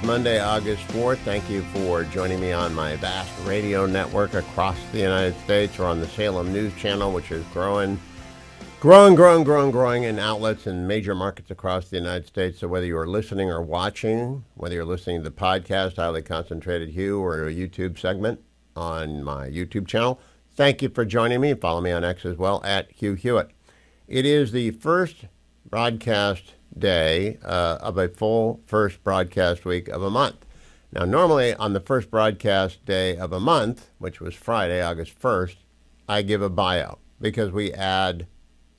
Monday, August 4th. Thank you for joining me on my vast radio network across the United States or on the Salem News Channel, which is growing in outlets in major markets across the United States. So whether you're listening or watching, whether you're listening to the podcast, Highly Concentrated Hugh, or a YouTube segment on my YouTube channel, thank you for joining me. Follow me on X as well, at Hugh Hewitt. It is the first broadcast day of a full first broadcast week of a month. Now, normally on the first broadcast day of a month, which was Friday, August 1st, I give a bio because we add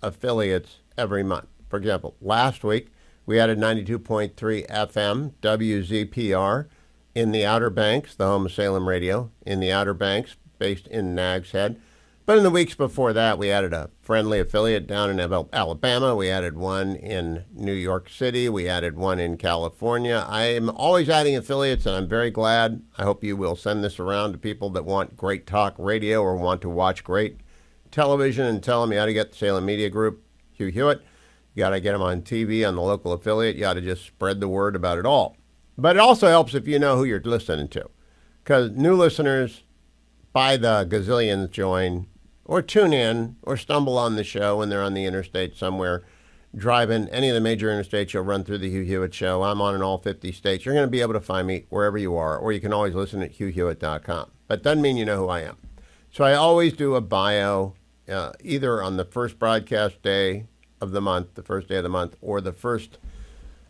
affiliates every month. For example, last week we added 92.3 FM WZPR in the Outer Banks, the home of Salem Radio, in the Outer Banks, based in Nags Head. But in the weeks before that, we added a friendly affiliate down in Alabama. We added one in New York City. We added one in California. I am always adding affiliates, and I'm very glad. I hope you will send this around to people that want great talk radio or want to watch great television, and tell them you ought to get the Salem Media Group, Hugh Hewitt. You got to get them on TV on the local affiliate. You ought to just spread the word about it all. But it also helps if you know who you're listening to, because new listeners by the gazillions join or tune in or stumble on the show when they're on the interstate somewhere, driving any of the major interstates. You'll run through the Hugh Hewitt Show. I'm on in all 50 states. You're going to be able to find me wherever you are, or you can always listen at hughhewitt.com. But doesn't mean you know who I am. So I always do a bio either on the first broadcast day of the month, the first day of the month, or the first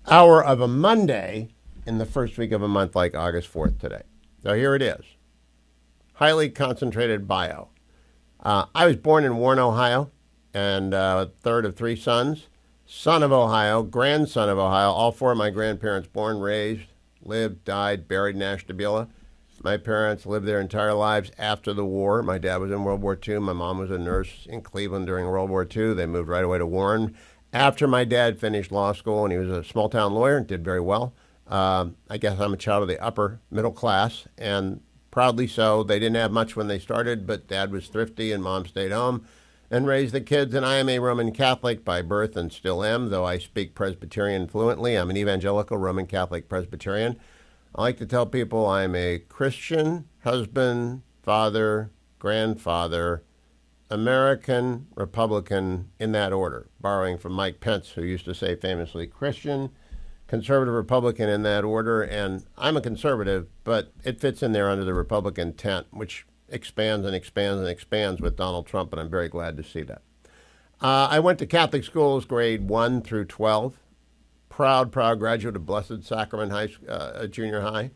hour of a Monday in the first week of a month, like August 4th today. So here it is. Highly concentrated bio. I was born in Warren, Ohio, and third of three sons. Son of Ohio, grandson of Ohio. All four of my grandparents born, raised, lived, died, buried in Ashtabula. My parents lived their entire lives after the war. My dad was in World War II. My mom was a nurse in Cleveland during World War II. They moved right away to Warren. After my dad finished law school, and he was a small-town lawyer and did very well, I guess I'm a child of the upper middle class, and proudly so. They didn't have much when they started, but Dad was thrifty and Mom stayed home and raised the kids. And I am a Roman Catholic by birth and still am, though I speak Presbyterian fluently. I'm an evangelical Roman Catholic Presbyterian. I like to tell people I'm a Christian, husband, father, grandfather, American, Republican, in that order, borrowing from Mike Pence, who used to say famously, Christian, conservative, Republican, in that order. And I'm a conservative, but it fits in there under the Republican tent, which expands and expands and expands with Donald Trump, and I'm very glad to see that. I went to Catholic schools, grade 1 through 12. Proud graduate of Blessed Sacrament Junior High.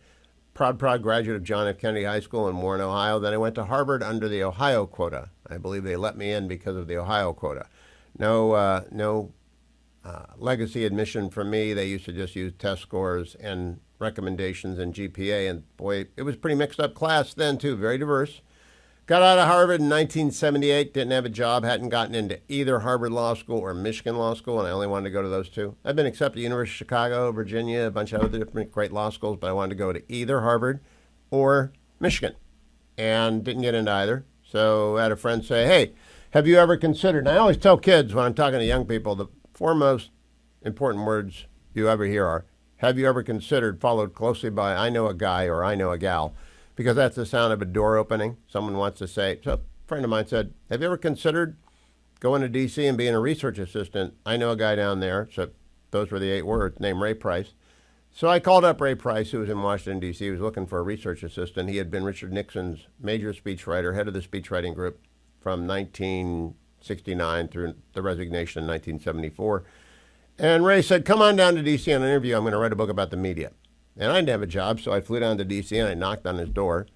Proud graduate of John F. Kennedy High School in Warren, Ohio. Then I went to Harvard under the Ohio quota. I believe they let me in because of the Ohio quota. No legacy admission for me. They used to just use test scores and recommendations and GPA, and boy, it was a pretty mixed up class then too, very diverse. Got out of Harvard in 1978, didn't have a job, hadn't gotten into either Harvard Law School or Michigan Law School, and I only wanted to go to those two. I've been accepted to University of Chicago, Virginia, a bunch of other different great law schools, but I wanted to go to either Harvard or Michigan, and didn't get into either. So I had a friend say, hey, have you ever considered, and I always tell kids when I'm talking to young people, the four most important words you ever hear are, have you ever considered, followed closely by, I know a guy or I know a gal, because that's the sound of a door opening. Someone wants to say, so a friend of mine said, have you ever considered going to D.C. and being a research assistant? I know a guy down there. So those were the 8 words, named Ray Price. So I called up Ray Price, who was in Washington, D.C. He was looking for a research assistant. He had been Richard Nixon's major speechwriter, head of the speechwriting group from 1969 through the resignation in 1974. And Ray said, come on down to D.C. on an interview. I'm going to write a book about the media. And I didn't have a job, so I flew down to D.C. and I knocked on his door.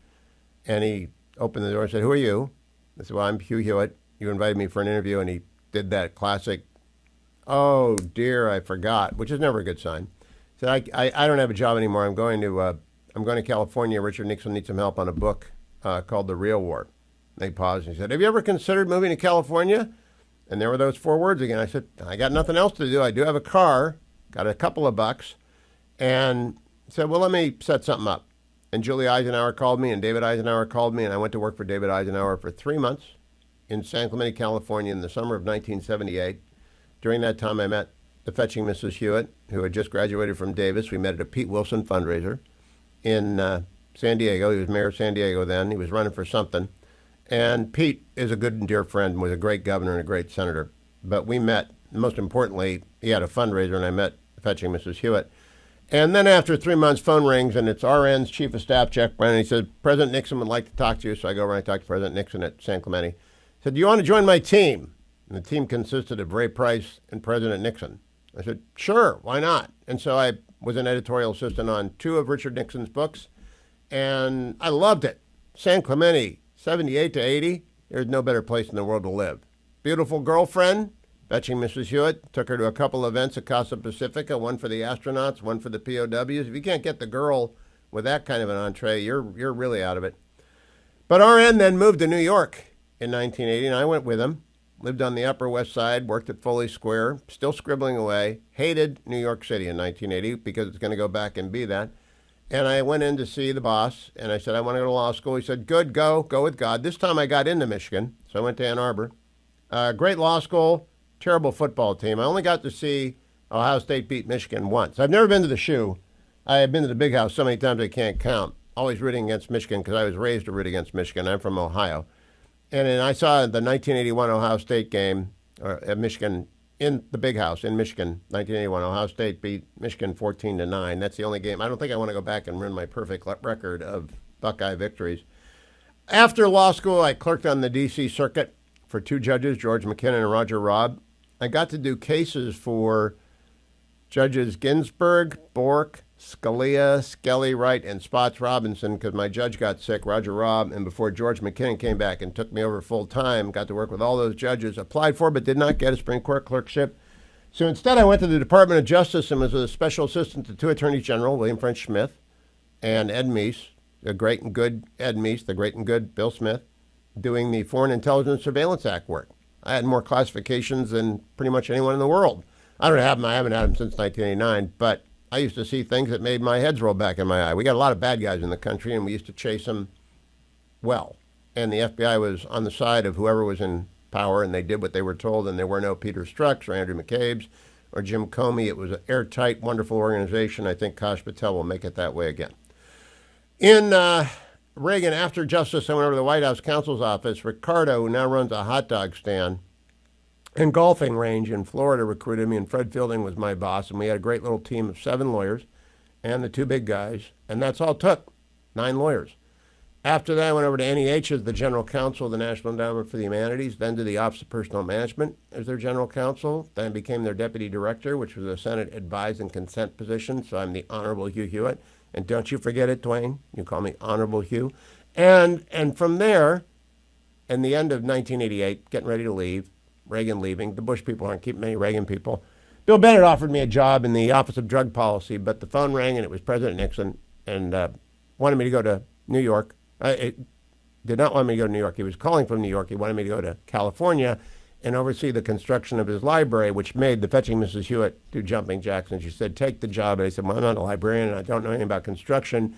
And he opened the door and said, who are you? I said, well, I'm Hugh Hewitt. You invited me for an interview. And he did that classic, oh, dear, I forgot, which is never a good sign. He said, I don't have a job anymore. I'm going to California. Richard Nixon needs some help on a book called The Real War. And they paused and he said, have you ever considered moving to California? And there were those 4 words again. I said, I got nothing else to do. I do have a car, got a couple of bucks. And said, well, let me set something up. And Julie Eisenhower called me and David Eisenhower called me, and I went to work for David Eisenhower for 3 months in San Clemente, California in the summer of 1978. During that time, I met the fetching Mrs. Hewitt, who had just graduated from Davis. We met at a Pete Wilson fundraiser. in San Diego. He was mayor of San Diego then. He was running for something. And Pete is a good and dear friend, was a great governor and a great senator. But we met, most importantly, he had a fundraiser, and I met Fetching Mrs. Hewitt. And then after 3 months, phone rings, and it's RN's chief of staff, Jack Brennan. He said, President Nixon would like to talk to you. So I go over and I talk to President Nixon at San Clemente. He said, do you want to join my team? And the team consisted of Ray Price and President Nixon. I said, sure, why not? And so I was an editorial assistant on 2 of Richard Nixon's books, and I loved it. San Clemente, 78 to 80, there's no better place in the world to live. Beautiful girlfriend, Fetching Mrs. Hewitt, took her to a couple events at Casa Pacifica, one for the astronauts, one for the POWs. If you can't get the girl with that kind of an entree, you're really out of it. But RN then moved to New York in 1980, and I went with him. Lived on the Upper West Side, worked at Foley Square, still scribbling away, hated New York City in 1980 because it's going to go back and be that. And I went in to see the boss, and I said, I want to go to law school. He said, good, go with God. This time I got into Michigan, so I went to Ann Arbor. Great law school, terrible football team. I only got to see Ohio State beat Michigan once. I've never been to the shoe. I have been to the Big House so many times I can't count. Always rooting against Michigan because I was raised to root against Michigan. I'm from Ohio. And then I saw the 1981 Ohio State game at Michigan in the Big House in Michigan, 1981. Ohio State beat Michigan 14-9. That's the only game. I don't think I want to go back and ruin my perfect record of Buckeye victories. After law school, I clerked on the D.C. Circuit for 2 judges, George McKinnon and Roger Robb. I got to do cases for Judges Ginsburg, Bork, Scalia, Skelly, Wright, and Spots Robinson because my judge got sick, Roger Robb, and before George McKinnon came back and took me over full time, got to work with all those judges, applied for but did not get a Supreme Court clerkship. So instead I went to the Department of Justice and was a special assistant to 2 attorneys general, William French Smith and Ed Meese, the great and good Ed Meese, the great and good Bill Smith, doing the Foreign Intelligence Surveillance Act work. I had more classifications than pretty much anyone in the world. I haven't had them since 1989, but I used to see things that made my heads roll back in my eye. We got a lot of bad guys in the country, and we used to chase them well. And the FBI was on the side of whoever was in power, and they did what they were told, and there were no Peter Strzok's or Andrew McCabe's or Jim Comey. It was an airtight, wonderful organization. I think Kash Patel will make it that way again. In Reagan, after Justice, I went over to the White House counsel's office. Ricardo, who now runs a hot dog stand and golfing range in Florida, recruited me, and Fred Fielding was my boss, and we had a great little team of 7 lawyers and the 2 big guys, and that's all it took, 9 lawyers. After that, I went over to NEH as the general counsel of the National Endowment for the Humanities, then to the Office of Personnel Management as their general counsel, then became their deputy director, which was a Senate advise and consent position, so I'm the Honorable Hugh Hewitt, and don't you forget it, Dwayne, you call me Honorable Hugh. And from there, in the end of 1988, getting ready to leave, Reagan leaving. The Bush people aren't keeping many Reagan people. Bill Bennett offered me a job in the Office of Drug Policy, but the phone rang and it was President Nixon and wanted me to go to New York. It did not want me to go to New York. He was calling from New York. He wanted me to go to California and oversee the construction of his library, which made the Fetching Mrs. Hewitt do jumping jacks. And she said, take the job. And I said, well, I'm not a librarian and I don't know anything about construction,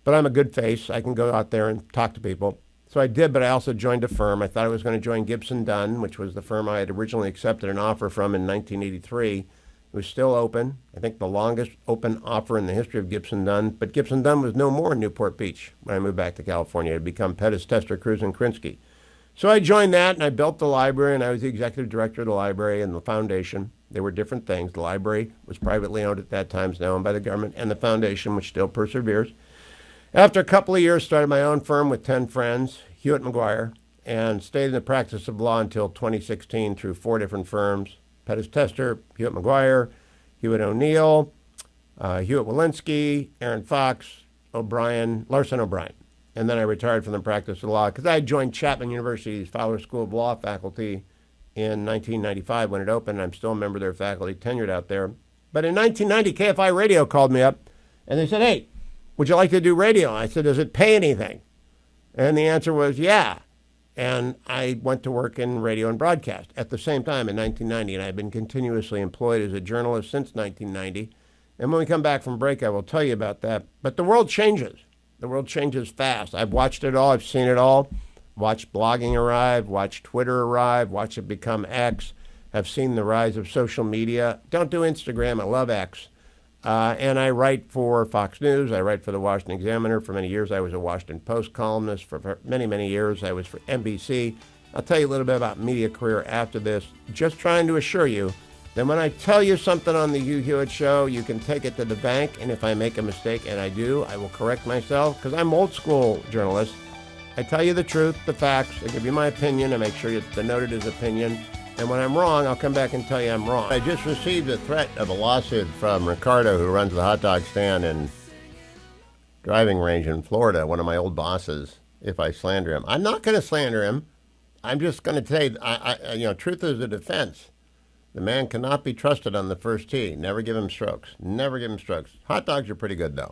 but I'm a good face. I can go out there and talk to people. So I did, but I also joined a firm. I thought I was going to join Gibson Dunn, which was the firm I had originally accepted an offer from in 1983. It was still open. I think the longest open offer in the history of Gibson Dunn. But Gibson Dunn was no more in Newport Beach when I moved back to California. It had become Pettis, Tester, Cruz, and Krinsky. So I joined that, and I built the library, and I was the executive director of the library and the foundation. There were different things. The library was privately owned at that time, it's now owned by the government, and the foundation, which still perseveres. After a couple of years, started my own firm with 10 friends, Hewitt McGuire, and stayed in the practice of law until 2016 through 4 different firms, Pettis Tester, Hewitt McGuire, Hewitt O'Neill, Hewitt Walensky, Aaron Fox, Larson O'Brien. And then I retired from the practice of law because I joined Chapman University's Fowler School of Law faculty in 1995 when it opened. I'm still a member of their faculty, tenured out there. But in 1990, KFI Radio called me up, and they said, hey, would you like to do radio? I said, does it pay anything? And the answer was, yeah. And I went to work in radio and broadcast at the same time in 1990, and I've been continuously employed as a journalist since 1990. And when we come back from break, I will tell you about that. But the world changes. The world changes fast. I've watched it all. I've seen it all. Watched blogging arrive, watched Twitter arrive, watched it become X. I've seen the rise of social media. Don't do Instagram. I love X. And I write for Fox News. I write for the Washington Examiner. For many years, I was a Washington Post columnist. For many, many years, I was for NBC. I'll tell you a little bit about media career after this. Just trying to assure you that when I tell you something on the Hugh Hewitt Show, you can take it to the bank. And if I make a mistake, and I do, I will correct myself because I'm old school journalist. I tell you the truth, the facts. I give you my opinion. I make sure it's denoted as opinion. And when I'm wrong, I'll come back and tell you I'm wrong. I just received a threat of a lawsuit from Ricardo, who runs the hot dog stand and driving range in Florida, one of my old bosses, if I slander him. I'm not going to slander him. I'm just going to say, truth is a defense. The man cannot be trusted on the first tee. Never give him strokes. Never give him strokes. Hot dogs are pretty good, though.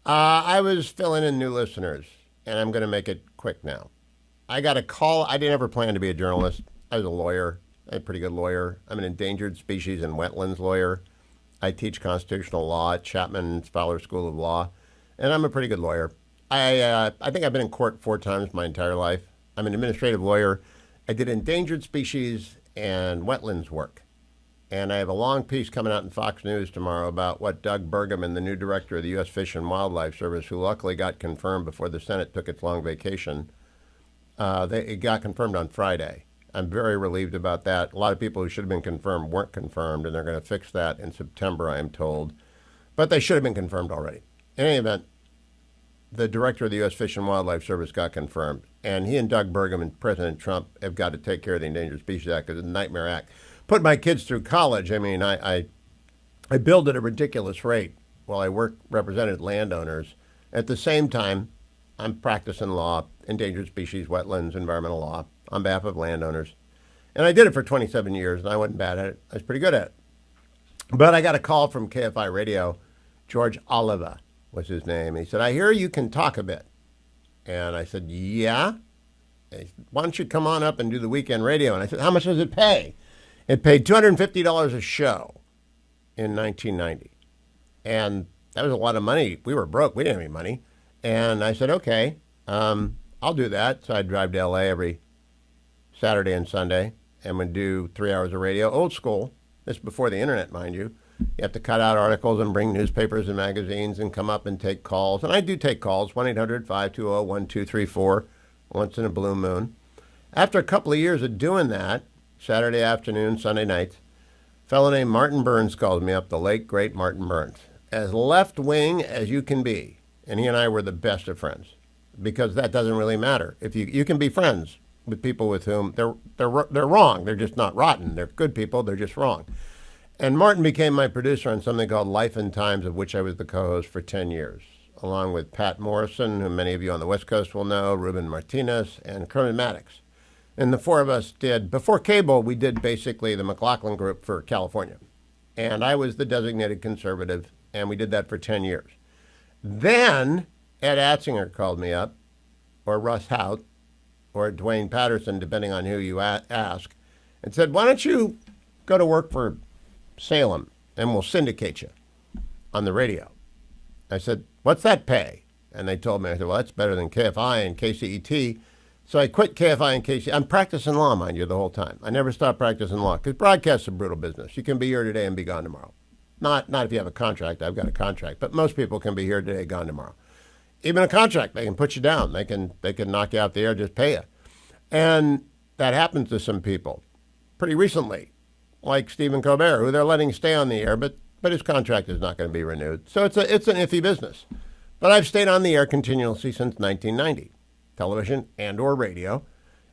I was filling in new listeners, and I'm going to make it quick now. I got a call. I didn't ever plan to be a journalist. I was a lawyer. I'm a pretty good lawyer. I'm an endangered species and wetlands lawyer. I teach constitutional law at Chapman Fowler School of Law, and I'm a pretty good lawyer. I think I've been in court 4 times my entire life. I'm an administrative lawyer. I did endangered species and wetlands work. And I have a long piece coming out in Fox News tomorrow about what Doug Burgum, the new director of the U.S. Fish and Wildlife Service, who luckily got confirmed before the Senate took its long vacation, it got confirmed on Friday. I'm very relieved about that. A lot of people who should have been confirmed weren't confirmed, and they're going to fix that in September, I am told. But they should have been confirmed already. In any event, the director of the U.S. Fish and Wildlife Service got confirmed, and he and Doug Burgum and President Trump have got to take care of the Endangered Species Act because it's a nightmare act. Put my kids through college. I mean, I billed at a ridiculous rate while I represented landowners. At the same time, I'm practicing law, endangered species, wetlands, environmental law, on behalf of landowners. And I did it for 27 years, and I wasn't bad at it. I was pretty good at it. But I got a call from KFI Radio. George Oliva was his name. He said, I hear you can talk a bit. And I said, yeah. And he said, why don't you come on up and do the weekend radio? And I said, how much does it pay? It paid $250 a show in 1990. And that was a lot of money. We were broke. We didn't have any money. And I said, okay, I'll do that. So I'd drive to L.A. every Saturday and Sunday and would do 3 hours of radio. Old school. This is before the internet, mind you. You have to cut out articles and bring newspapers and magazines and come up and take calls. And I do take calls, 1-800-520-1234, once in a blue moon. After a couple of years of doing that, Saturday afternoon, Sunday nights, a fellow named Martin Burns calls me up, the late, great Martin Burns, as left-wing as you can be. And he and I were the best of friends because that doesn't really matter. If you can be friends with people with whom they're wrong. They're just not rotten. They're good people. They're just wrong. And Martin became my producer on something called Life and Times, of which I was the co-host for 10 years, along with Pat Morrison, who many of you on the West Coast will know, Ruben Martinez, and Kermit Maddox. And the 4 of us did, before cable, we did basically the McLaughlin Group for California. And I was the designated conservative, and we did that for 10 years. Then Ed Atzinger called me up, or Russ Hout, or Dwayne Patterson, depending on who you ask, and said, why don't you go to work for Salem, and we'll syndicate you on the radio. I said, what's that pay? And they told me, I said, well, that's better than KFI and KCET. So I quit KFI and KCET. I'm practicing law, mind you, the whole time. I never stopped practicing law because broadcast's a brutal business. You can be here today and be gone tomorrow. Not if you have a contract. I've got a contract. But most people can be here today, gone tomorrow. Even a contract, they can put you down. They can knock you out the air, just pay you. And that happens to some people pretty recently, like Stephen Colbert, who they're letting stay on the air, but his contract is not going to be renewed. So it's an iffy business. But I've stayed on the air continuously since 1990, television and or radio.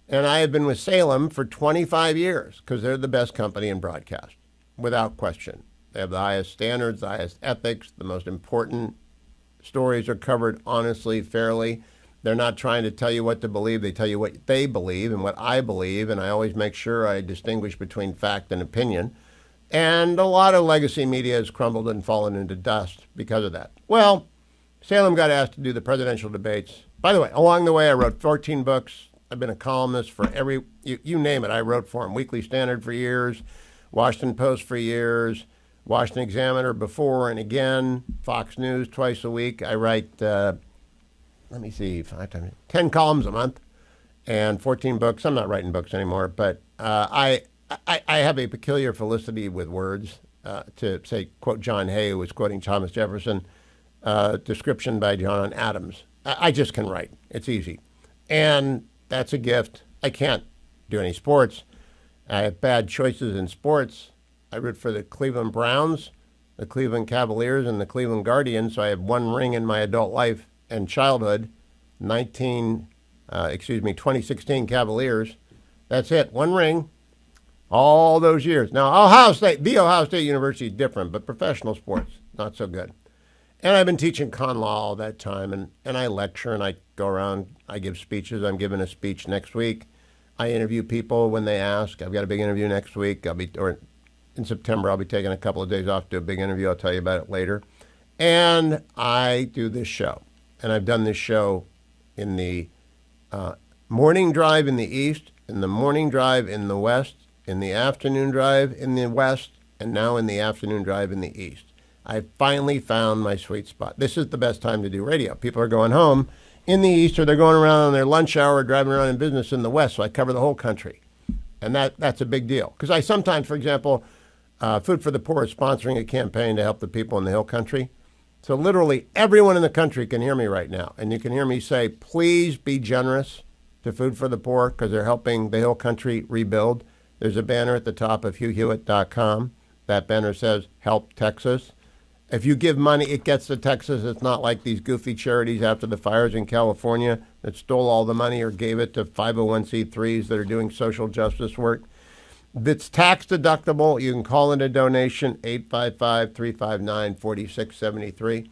And I have been with Salem for 25 years because they're the best company in broadcast, without question. They have the highest standards, the highest ethics, the most important stories are covered honestly, fairly. They're not trying to tell you what to believe. They tell you what they believe and what I believe, and I always make sure I distinguish between fact and opinion. And a lot of legacy media has crumbled and fallen into dust because of that. Well, Salem got asked to do the presidential debates. By the way, along the way, I wrote 14 books. I've been a columnist for you name it. I wrote for them. Weekly Standard for years, Washington Post for years, Washington Examiner before and again, Fox News twice a week. I write, 10 columns a month and 14 books. I'm not writing books anymore, but I have a peculiar felicity with words. to say, quote John Hay, who was quoting Thomas Jefferson, description by John Adams. I just can write. It's easy. And that's a gift. I can't do any sports. I have bad choices in sports. I root for the Cleveland Browns, the Cleveland Cavaliers, and the Cleveland Guardians. So I have one ring in my adult life and childhood. 2016 Cavaliers. That's it. One ring. All those years. Now, the Ohio State University is different, but professional sports, not so good. And I've been teaching con law all that time, and I lecture, and I go around, I give speeches. I'm giving a speech next week. I interview people when they ask. I've got a big interview next week. Or in September, I'll be taking a couple of days off to do a big interview. I'll tell you about it later. And I do this show. And I've done this show in the morning drive in the East, in the morning drive in the West, in the afternoon drive in the West, and now in the afternoon drive in the East. I finally found my sweet spot. This is the best time to do radio. People are going home in the East, or they're going around on their lunch hour, driving around in business in the West, so I cover the whole country. And that's a big deal. Because I sometimes, for example, Food for the Poor is sponsoring a campaign to help the people in the Hill Country. So literally everyone in the country can hear me right now. And you can hear me say, please be generous to Food for the Poor, because they're helping the Hill Country rebuild. There's a banner at the top of HughHewitt.com. That banner says, Help Texas. If you give money, it gets to Texas. It's not like these goofy charities after the fires in California that stole all the money or gave it to 501c3s that are doing social justice work. It's tax deductible. You can call in a donation, 855-359-4673.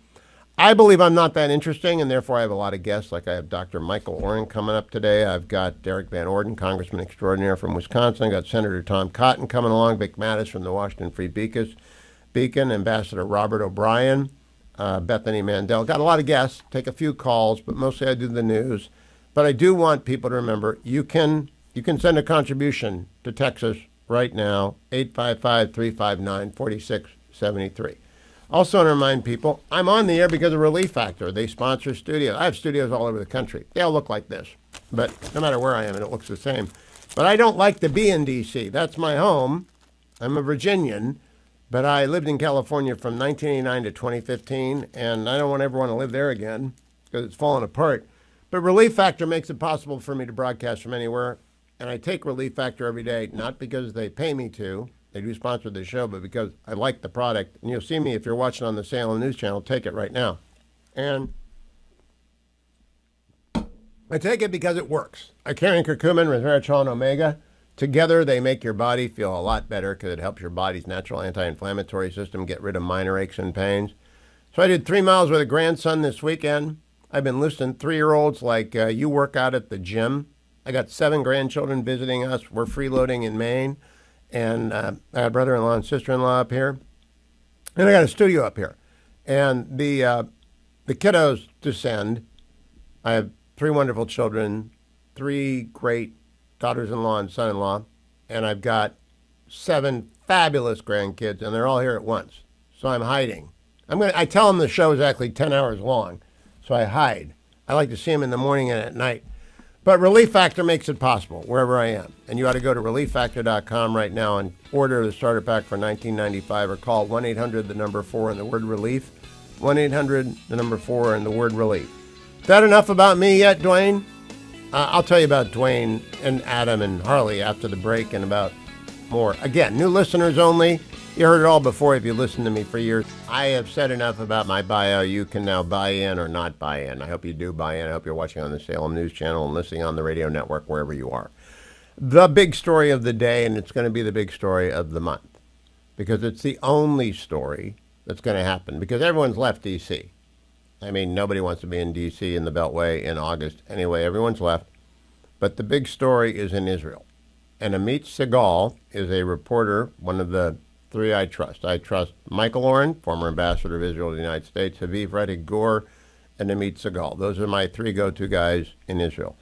I believe I'm not that interesting, and therefore I have a lot of guests. Like I have Dr. Michael Oren coming up today. I've got Derrick Van Orden, Congressman extraordinaire from Wisconsin. I've got Senator Tom Cotton coming along, Vic Mattis from the Washington Free Beacon, Ambassador Robert O'Brien, Bethany Mandel. Got a lot of guests, take a few calls, but mostly I do the news. But I do want people to remember, you can send a contribution to Texas right now, 855-359-4673. Also want to remind people, I'm on the air because of Relief Factor. They sponsor studios. I have studios all over the country. They all look like this, but no matter where I am, it looks the same. But I don't like to be in D.C. That's my home. I'm a Virginian. But I lived in California from 1989 to 2015, and I don't ever want to live there again because it's fallen apart. But Relief Factor makes it possible for me to broadcast from anywhere, and I take Relief Factor every day, not because they pay me to. They do sponsor the show, but because I like the product. And you'll see me, if you're watching on the Salem News Channel, take it right now. And I take it because it works. I carry curcumin, resveratrol, and omega. Together, they make your body feel a lot better because it helps your body's natural anti-inflammatory system get rid of minor aches and pains. So I did 3 miles with a grandson this weekend. I've been listening to 3-year-olds like you work out at the gym. I got 7 grandchildren visiting us. We're freeloading in Maine. And I got a brother-in-law and sister-in-law up here. And I got a studio up here. And the kiddos descend. I have 3 wonderful children, 3 great daughters-in-law and son-in-law, and I've got 7 fabulous grandkids, and they're all here at once. So I'm hiding. I tell them the show is actually 10 hours long, so I hide. I like to see them in the morning and at night. But Relief Factor makes it possible wherever I am. And you ought to go to relieffactor.com right now and order the starter pack for $19.95 or call 1-800 the number 4 and the word relief. 1-800 the number 4 and the word relief. Is that enough about me yet, Dwayne? I'll tell you about Dwayne and Adam and Harley after the break and about more. Again, new listeners only. You heard it all before if you listened to me for years. I have said enough about my bio. You can now buy in or not buy in. I hope you do buy in. I hope you're watching on the Salem News Channel and listening on the radio network, wherever you are. The big story of the day, and it's going to be the big story of the month, because it's the only story that's going to happen, because everyone's left D.C. I mean, nobody wants to be in D.C. in the Beltway in August. Anyway, everyone's left. But the big story is in Israel. And Amit Segal is a reporter, one of the 3 I trust. I trust Michael Oren, former ambassador of Israel to the United States, Haviv Rettig Gur, and Amit Segal. Those are my 3 go-to guys in Israel.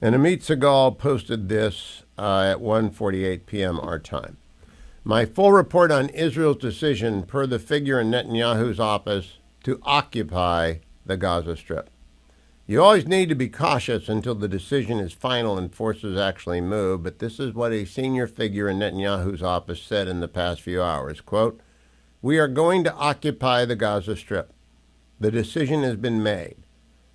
And Amit Segal posted this at 1:48 p.m. our time. My full report on Israel's decision, per the figure in Netanyahu's office, to occupy the Gaza Strip. You always need to be cautious until the decision is final and forces actually move, but this is what a senior figure in Netanyahu's office said in the past few hours. Quote, We are going to occupy the Gaza Strip. The decision has been made.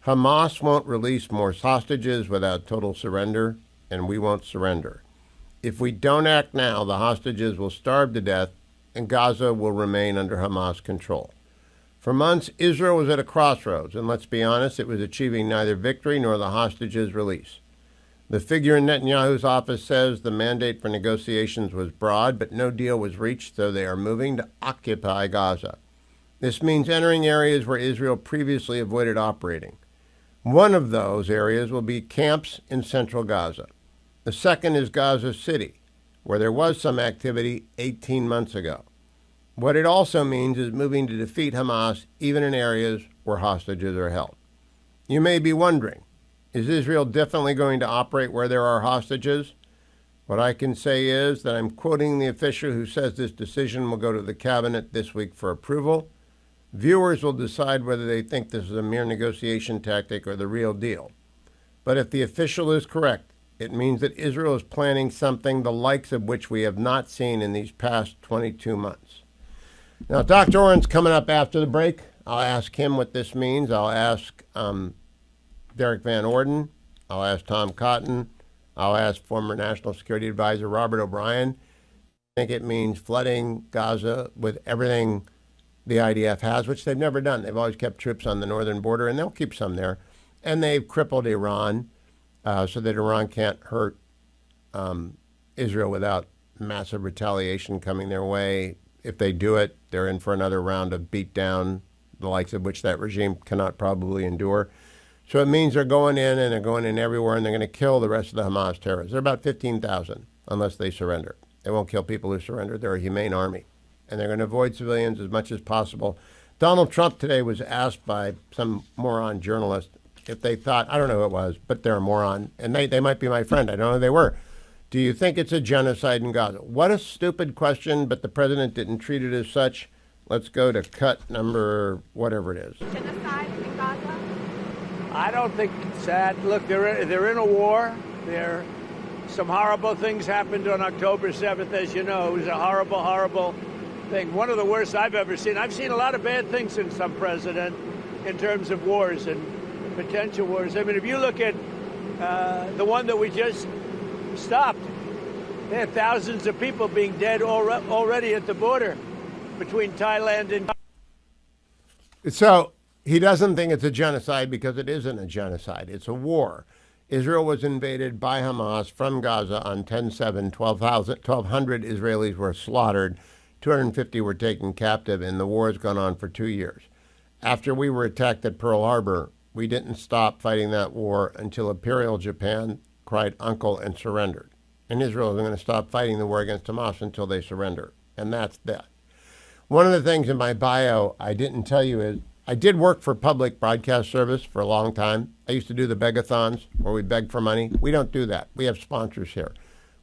Hamas won't release more hostages without total surrender, and we won't surrender. If we don't act now, the hostages will starve to death, and Gaza will remain under Hamas control. For months, Israel was at a crossroads, and let's be honest, it was achieving neither victory nor the hostages' release. The figure in Netanyahu's office says the mandate for negotiations was broad, but no deal was reached, so they are moving to occupy Gaza. This means entering areas where Israel previously avoided operating. One of those areas will be camps in central Gaza. The second is Gaza City, where there was some activity 18 months ago. What it also means is moving to defeat Hamas even in areas where hostages are held. You may be wondering, is Israel definitely going to operate where there are hostages? What I can say is that I'm quoting the official who says this decision will go to the cabinet this week for approval. Viewers will decide whether they think this is a mere negotiation tactic or the real deal. But if the official is correct, it means that Israel is planning something the likes of which we have not seen in these past 22 months. Now, Dr. Oren's coming up after the break. I'll ask him what this means. I'll ask Derrick Van Orden. I'll ask Tom Cotton. I'll ask former National Security Advisor Robert O'Brien. I think it means flooding Gaza with everything the IDF has, which they've never done. They've always kept troops on the northern border, and they'll keep some there. And they've crippled Iran so that Iran can't hurt Israel without massive retaliation coming their way. If they do it, they're in for another round of beatdown, the likes of which that regime cannot probably endure. So it means they're going in, and they're going in everywhere, and they're going to kill the rest of the Hamas terrorists. They're about 15,000, unless they surrender. They won't kill people who surrender. They're a humane army, and they're going to avoid civilians as much as possible. Donald Trump today was asked by some moron journalist if they thought, I don't know who it was, but they're a moron, and they might be my friend. I don't know who they were. Do you think it's a genocide in Gaza? What a stupid question, but the president didn't treat it as such. Let's go to cut number whatever it is. Genocide in Gaza? I don't think it's that. Look, they're in a war. Some horrible things happened on October 7th, as you know. It was a horrible, horrible thing. One of the worst I've ever seen. I've seen a lot of bad things since some president in terms of wars and potential wars. I mean, if you look at the one that we just stopped, there are thousands of people being dead already at the border between Thailand and... So he doesn't think it's a genocide because it isn't a genocide. It's a war. Israel was invaded by Hamas from Gaza on 10/7. 1,200 Israelis were slaughtered. 250 were taken captive, and the war has gone on for 2 years. After we were attacked at Pearl Harbor, we didn't stop fighting that war until Imperial Japan cried uncle and surrendered. And Israel isn't going to stop fighting the war against Hamas until they surrender. And that's that. One of the things in my bio I didn't tell you is I did work for public broadcast service for a long time. I used to do the begathons where we beg for money. We don't do that. We have sponsors here.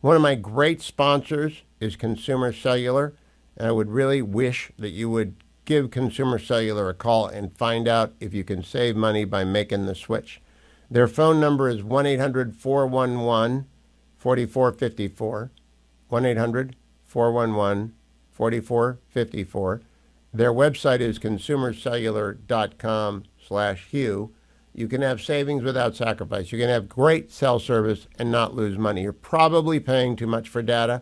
One of my great sponsors is Consumer Cellular. And I would really wish that you would give Consumer Cellular a call and find out if you can save money by making the switch. Their phone number is 1-800-411-4454, 1-800-411-4454. Their website is consumercellular.com/Hugh. You can have savings without sacrifice. You can have great cell service and not lose money. You're probably paying too much for data.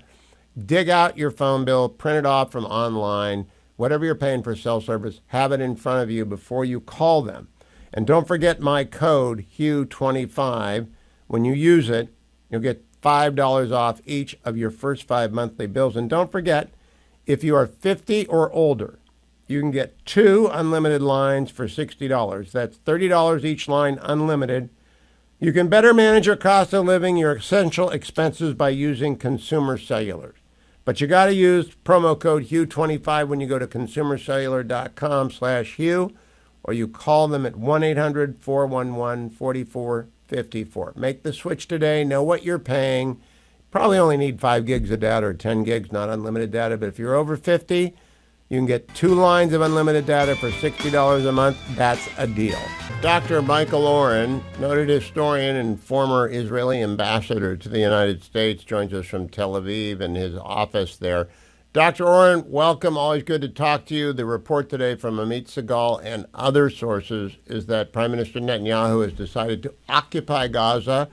Dig out your phone bill, print it off from online. Whatever you're paying for cell service, have it in front of you before you call them. And don't forget my code, Hugh25. When you use it, you'll get $5 off each of your first 5 monthly bills. And don't forget, if you are 50 or older, you can get 2 unlimited lines for $60. That's $30 each line, unlimited. You can better manage your cost of living, your essential expenses by using Consumer Cellular. But you got to use promo code Hugh25 when you go to consumercellular.com/Hugh, or you call them at 1-800-411-4454. Make the switch today. Know what you're paying. Probably only need 5 gigs of data or 10 gigs, not unlimited data. But if you're over 50, you can get 2 lines of unlimited data for $60 a month. That's a deal. Dr. Michael Oren, noted historian and former Israeli ambassador to the United States, joins us from Tel Aviv in his office there. Dr. Oren, welcome. Always good to talk to you. The report today from Amit Segal and other sources is that Prime Minister Netanyahu has decided to occupy Gaza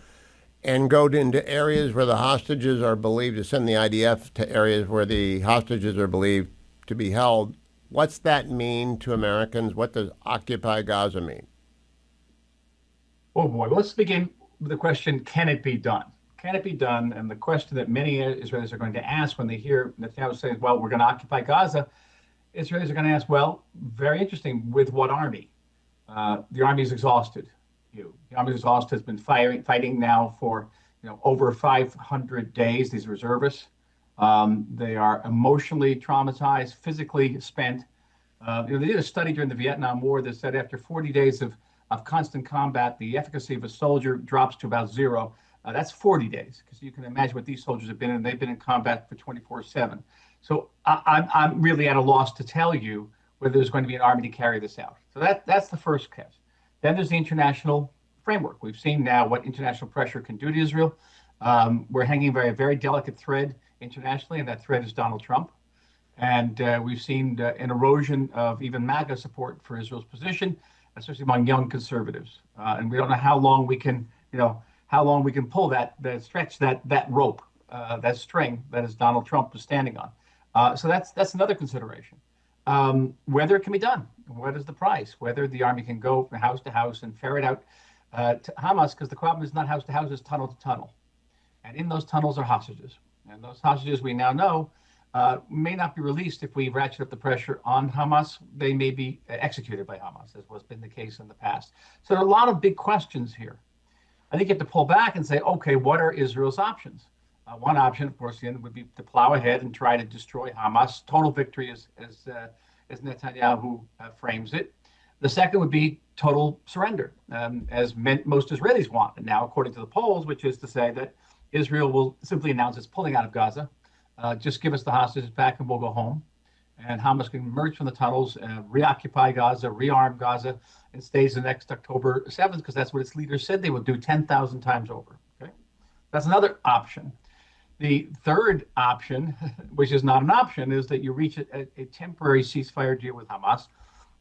and go into areas where the hostages are believed to send the IDF to areas where the hostages are believed to be held. What's that mean to Americans? What does occupy Gaza mean? Oh boy, let's begin with the question, can it be done? Can it be done? And the question that many Israelis are going to ask when they hear Netanyahu say, well, we're going to occupy Gaza, Israelis are going to ask, well, very interesting, with what army? The army is exhausted. The army is exhausted, has been fighting now for over 500 days, these reservists. They are emotionally traumatized, physically spent. They did a study during the Vietnam War that said after 40 days of constant combat, the efficacy of a soldier drops to about zero. That's 40 days, because you can imagine what these soldiers have been in. They've been in combat for 24/7. So I'm really at a loss to tell you whether there's going to be an army to carry this out. So that's the first case. Then there's the international framework. We've seen now what international pressure can do to Israel. We're hanging by a very delicate thread internationally, and that thread is Donald Trump. And we've seen an erosion of even MAGA support for Israel's position, especially among young conservatives. And we don't know how long we can, pull that stretch that rope, that string that is Donald Trump is standing on. So that's another consideration. Whether it can be done, what is the price? Whether the army can go from house to house and ferret out to Hamas, because the problem is not house to house, it's tunnel to tunnel. And in those tunnels are hostages. And those hostages, we now know, may not be released if we ratchet up the pressure on Hamas. They may be executed by Hamas, as has been the case in the past. So there are a lot of big questions here. I think you have to pull back and say, okay, what are Israel's options? One option, of course, would be to plow ahead and try to destroy Hamas. Total victory, as Netanyahu frames it. The second would be total surrender, as most Israelis want. And now, according to the polls, which is to say that Israel will simply announce it's pulling out of Gaza. Just give us the hostages back and we'll go home. And Hamas can emerge from the tunnels, reoccupy Gaza, rearm Gaza, and stays the next October 7th, because that's what its leaders said they would do 10,000 times over. Okay, that's another option. The third option, which is not an option, is that you reach a temporary ceasefire deal with Hamas,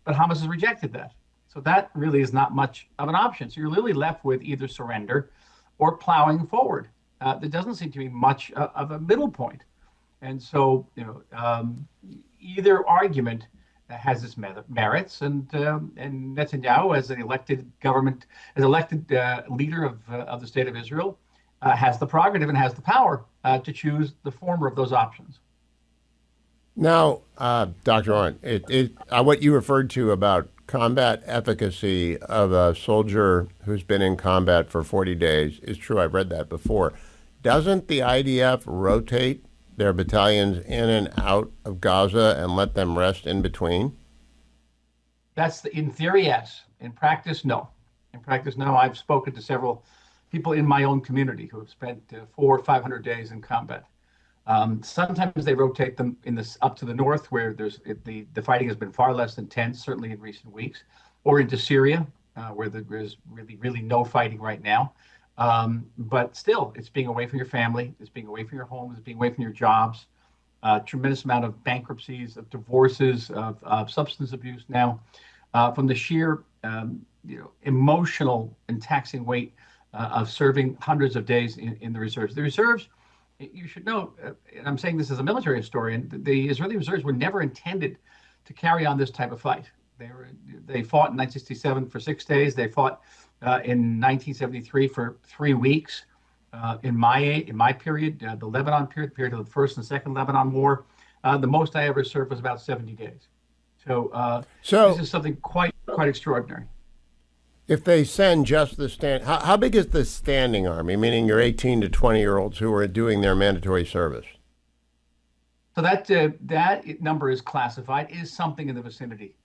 but Hamas has rejected that. So that really is not much of an option. So you're really left with either surrender or plowing forward. There doesn't seem to be much of a middle point. And so, either argument has its merits, and Netanyahu, as an elected leader of the state of Israel, has the prerogative and has the power to choose the former of those options. Now, Dr. Oren, what you referred to about combat efficacy of a soldier who's been in combat for 40 days is true. I've read that before. Doesn't the IDF rotate their battalions in and out of Gaza and let them rest in between? In theory, yes. In practice, no. I've spoken to several people in my own community who have spent 400 or 500 days in combat. Sometimes they rotate them up to the north, where the fighting has been far less intense, certainly in recent weeks, or into Syria, where there is really no fighting right now. But still, it's being away from your family, it's being away from your homes, it's being away from your jobs. Tremendous amount of bankruptcies, of divorces, of substance abuse now, from the sheer emotional and taxing weight of serving hundreds of days in the reserves. The reserves, you should know, and I'm saying this as a military historian, the Israeli reserves were never intended to carry on this type of fight. They fought in 1967 for 6 days. They fought in 1973 for 3 weeks. In my period, the Lebanon period of the first and second Lebanon War, the most I ever served was about 70 days. So this is something quite extraordinary. If they send just the how big is the standing army, meaning your 18 to 20-year-olds who are doing their mandatory service? So that number is classified, is something in the vicinity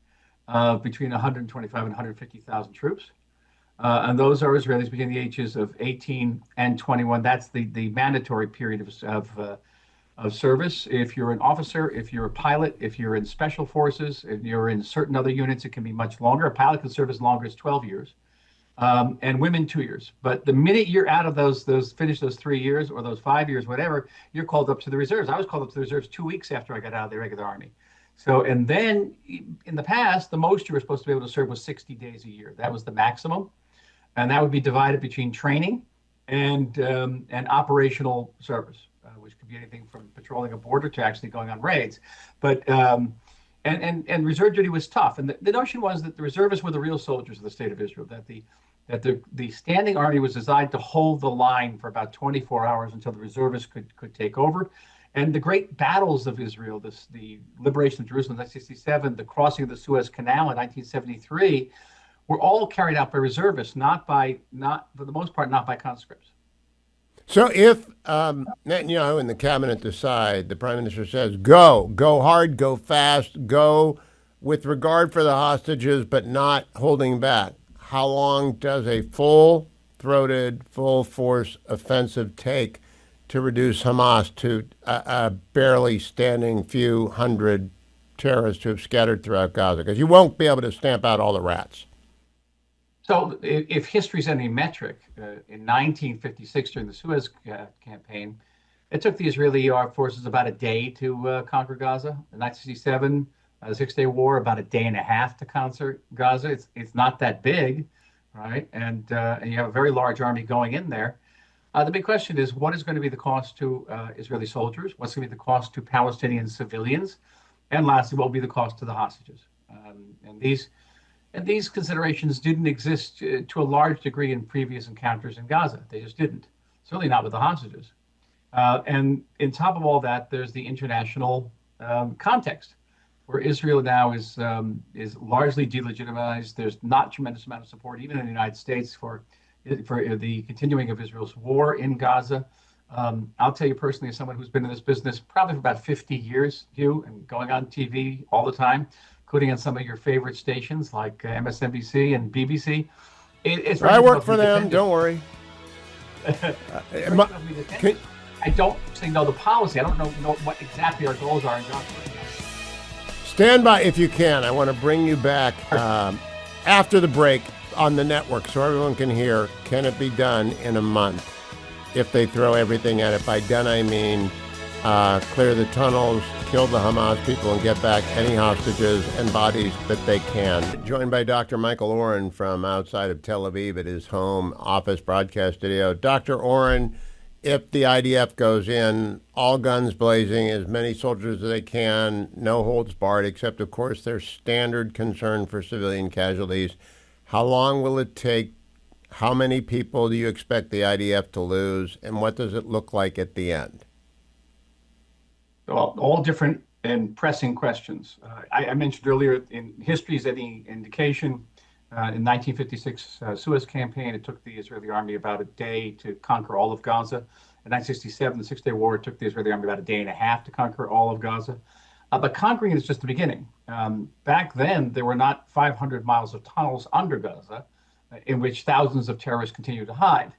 of between 125 and 150,000 troops. And those are Israelis between the ages of 18 and 21. That's the mandatory period of service. If you're an officer, if you're a pilot, if you're in special forces, if you're in certain other units, it can be much longer. A pilot can serve as long as 12 years. and women 2 years. But the minute you're out of those finish those 3 years or those 5 years, whatever, you're called up to the reserves. I was called up to the reserves 2 weeks after I got out of the regular army. So, and then in the past, the most you were supposed to be able to serve was 60 days a year. That was the maximum, and that would be divided between training and operational service, which could be anything from patrolling a border to actually going on raids. But and reserve duty was tough. And the notion was that the reservists were the real soldiers of the state of Israel. That the standing army was designed to hold the line for about 24 hours until the reservists could take over. And the great battles of Israel, the liberation of Jerusalem in 1967, the crossing of the Suez Canal in 1973, were all carried out by reservists, not for the most part, not by conscripts. So if Netanyahu and the cabinet decide, the prime minister says, go hard, go fast, go with regard for the hostages, but not holding back, how long does a full-throated, full-force offensive take to reduce Hamas to a barely standing few hundred terrorists who have scattered throughout Gaza? Because you won't be able to stamp out all the rats. So if history's any metric, in 1956, during the Suez campaign, it took the Israeli armed forces about a day to conquer Gaza. In 1967, the Six-Day War, about a day and a half to conquer Gaza. It's not that big, right? And you have a very large army going in there. The big question is, what is going to be the cost to Israeli soldiers? What's going to be the cost to Palestinian civilians? And lastly, what will be the cost to the hostages? And these considerations didn't exist to a large degree in previous encounters in Gaza. They just didn't. Certainly not with the hostages. And on top of all that, there's the international context, where Israel now is largely delegitimized. There's not a tremendous amount of support, even in the United States, for the continuing of Israel's war in Gaza. I'll tell you personally, as someone who's been in this business probably for about 50 years, Hugh, and going on TV all the time, including on some of your favorite stations like MSNBC and BBC. I work for them, don't worry. I don't know the policy. I don't know what exactly our goals are in Gaza. Stand by if you can. I want to bring you back after the break on the network so everyone can hear, can it be done in a month if they throw everything at it? By done, I mean clear the tunnels, kill the Hamas people, and get back any hostages and bodies that they can. Joined by Dr. Michael Oren from outside of Tel Aviv at his home office broadcast studio. Dr. Oren, if the IDF goes in, all guns blazing, as many soldiers as they can, no holds barred, except, of course, their standard concern for civilian casualties. How long will it take? How many people do you expect the IDF to lose? And what does it look like at the end? Well, all different and pressing questions. I mentioned earlier, in history's any indication, in 1956 Suez campaign, it took the Israeli army about a day to conquer all of Gaza. In 1967, the Six-Day War, it took the Israeli army about a day and a half to conquer all of Gaza. But conquering is just the beginning. Back then, there were not 500 miles of tunnels under Gaza in which thousands of terrorists continue to hide.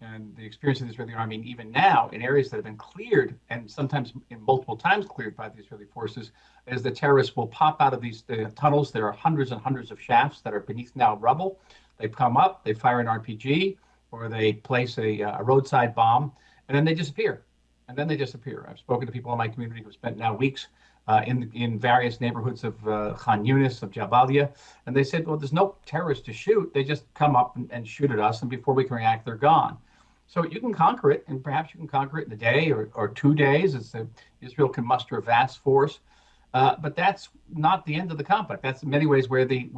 And the experience of the Israeli army, even now, in areas that have been cleared, and sometimes in multiple times cleared by the Israeli forces, is the terrorists will pop out of these tunnels. There are hundreds and hundreds of shafts that are beneath now rubble. They come up, they fire an RPG, or they place a roadside bomb, and then they disappear. I've spoken to people in my community who spent now weeks in various neighborhoods of Khan Yunis, of Jabalia, and they said, well, there's no terrorists to shoot. They just come up and shoot at us, and before we can react, they're gone. So you can conquer it, and perhaps you can conquer it in a day or 2 days. Israel can muster a vast force, but that's not the end of the combat. That's in many ways where the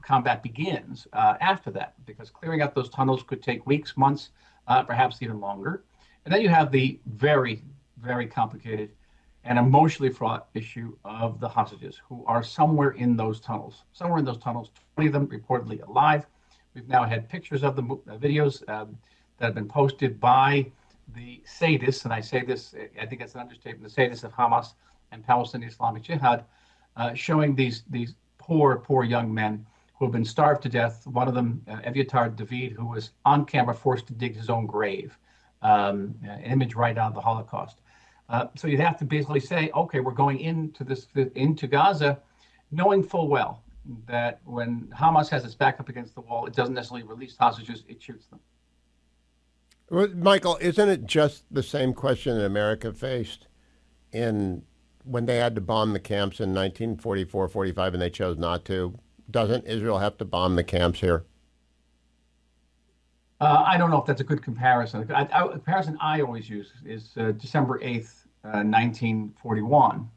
combat begins after that, because clearing out those tunnels could take weeks, months, perhaps even longer. And then you have the very, very complicated and emotionally fraught issue of the hostages who are somewhere in those tunnels. 20 of them reportedly alive. We've now had pictures of the videos that have been posted by the sadists, and I say this, I think it's an understatement, the sadists of Hamas and Palestinian Islamic Jihad, showing these poor young men who have been starved to death. One of them, Eviatar David, who was on camera forced to dig his own grave, an image right out of the Holocaust. So you'd have to basically say, okay, we're going into Gaza, knowing full well that when Hamas has its back up against the wall, it doesn't necessarily release hostages, it shoots them. Well, Michael, isn't it just the same question that America faced in when they had to bomb the camps in 1944, 45, and they chose not to? Doesn't Israel have to bomb the camps here? I don't know if that's a good comparison. The comparison I always use is December 8th, 1941,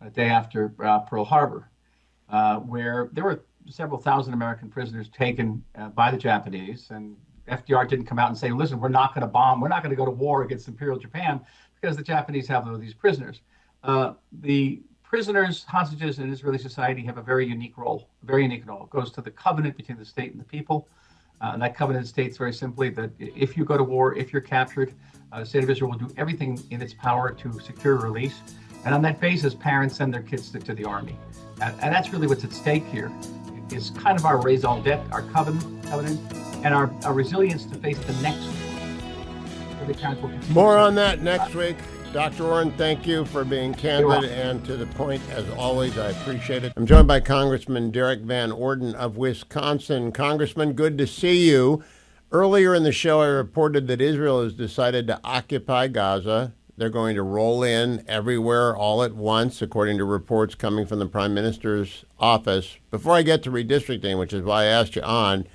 a day after Pearl Harbor, where there were several thousand American prisoners taken by the Japanese, and FDR didn't come out and say, listen, we're not going to bomb, we're not going to go to war against Imperial Japan because the Japanese have these prisoners. The prisoners, hostages in Israeli society have a very unique role, very unique role. It goes to the covenant between the state and the people. And that covenant states very simply that if you go to war, if you're captured, the state of Israel will do everything in its power to secure release. And on that basis, parents send their kids to the army. And that's really what's at stake here. It's kind of our raison d'etre, our covenant, and our resilience to face the next war. More on that next week. Dr. Oren, thank you for being candid and to the point, as always. I appreciate it. I'm joined by Congressman Derrick Van Orden of Wisconsin. Congressman, good to see you. Earlier in the show, I reported that Israel has decided to occupy Gaza. They're going to roll in everywhere all at once, according to reports coming from the Prime Minister's office. Before I get to redistricting, which is why I asked you on,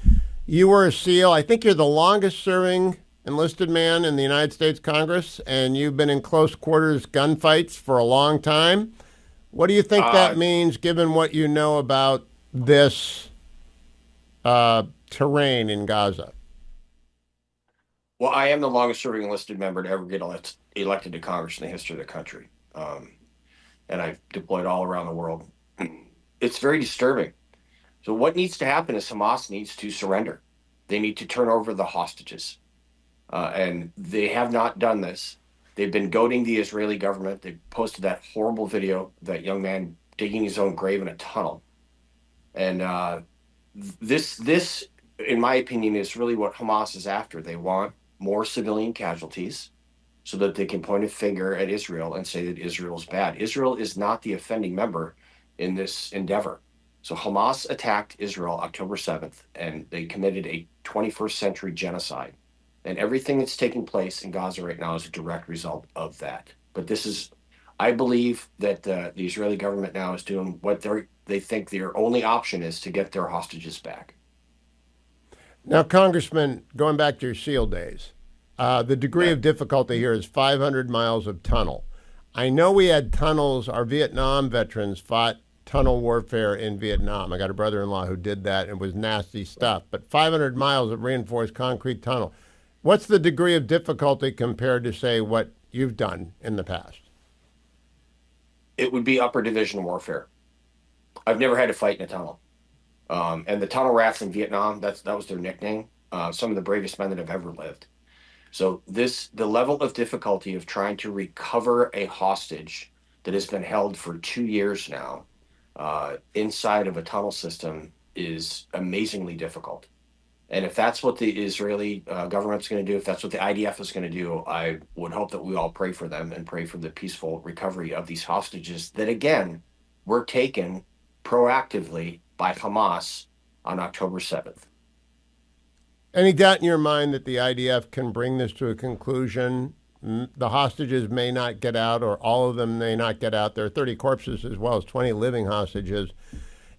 you were a SEAL. I think you're the longest-serving enlisted man in the United States Congress, and you've been in close quarters gunfights for a long time. What do you think that means, given what you know about this terrain in Gaza? Well, I am the longest serving enlisted member to ever get elected to Congress in the history of the country. And I've deployed all around the world. It's very disturbing. So what needs to happen is Hamas needs to surrender. They need to turn over the hostages. And they have not done this. They've been goading the Israeli government. They posted that horrible video, that young man digging his own grave in a tunnel. And this, in my opinion, is really what Hamas is after. They want more civilian casualties so that they can point a finger at Israel and say that Israel's bad. Israel is not the offending member in this endeavor. So Hamas attacked Israel October 7th, and they committed a 21st century genocide. And everything that's taking place in Gaza right now is a direct result of that. But this is, I believe that the Israeli government now is doing what they think their only option is to get their hostages back. Now, Congressman, going back to your SEAL days, the degree of difficulty here is 500 miles of tunnel. I know we had tunnels. Our Vietnam veterans fought tunnel warfare in Vietnam. I got a brother-in-law who did that, and it was nasty stuff. But 500 miles of reinforced concrete tunnel. What's the degree of difficulty compared to, say, what you've done in the past? It would be upper division warfare. I've never had to fight in a tunnel. And the tunnel rats in Vietnam, that was their nickname. Some of the bravest men that have ever lived. So the level of difficulty of trying to recover a hostage that has been held for 2 years now inside of a tunnel system is amazingly difficult. And if that's what the Israeli government's going to do, if that's what the IDF is going to do, I would hope that we all pray for them and pray for the peaceful recovery of these hostages that, again, were taken proactively by Hamas on October 7th. Any doubt in your mind that the IDF can bring this to a conclusion? The hostages may not get out, or all of them may not get out. There are 30 corpses as well as 20 living hostages.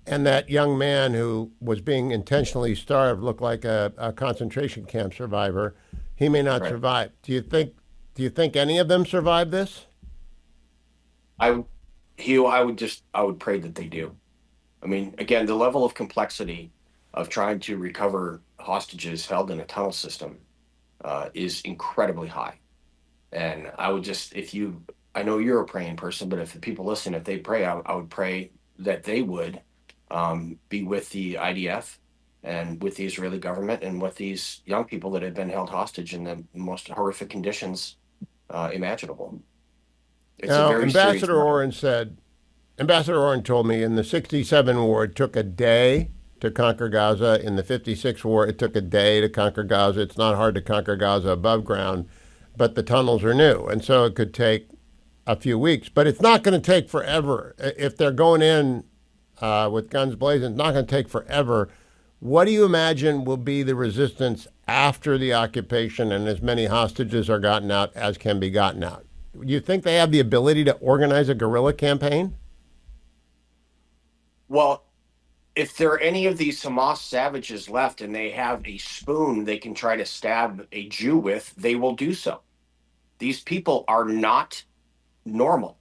And that young man who was being intentionally starved looked like a concentration camp survivor. He may not survive. Do you think any of them survive this? I would pray that they do. I mean, again, the level of complexity of trying to recover hostages held in a tunnel system is incredibly high. And I would just, I know you're a praying person, but if the people listen, if they pray, I would pray that they would be with the IDF and with the Israeli government and with these young people that have been held hostage in the most horrific conditions imaginable. Now, Ambassador Oren told me in the 67 war, it took a day to conquer Gaza. In the 56 war, it took a day to conquer Gaza. It's not hard to conquer Gaza above ground, but the tunnels are new. And so it could take a few weeks, but it's not going to take forever. If they're going in with guns blazing. It's not going to take forever. What do you imagine will be the resistance after the occupation and as many hostages are gotten out as can be gotten out? Do you think they have the ability to organize a guerrilla campaign? Well, if there are any of these Hamas savages left and they have a spoon they can try to stab a Jew with, they will do so. These people are not normal.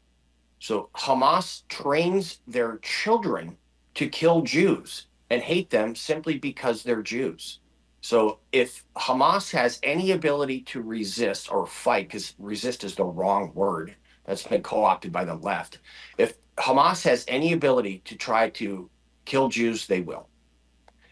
So Hamas trains their children to kill Jews and hate them simply because they're Jews. So if Hamas has any ability to resist or fight, because resist is the wrong word, that's been co-opted by the left. If Hamas has any ability to try to kill Jews, they will.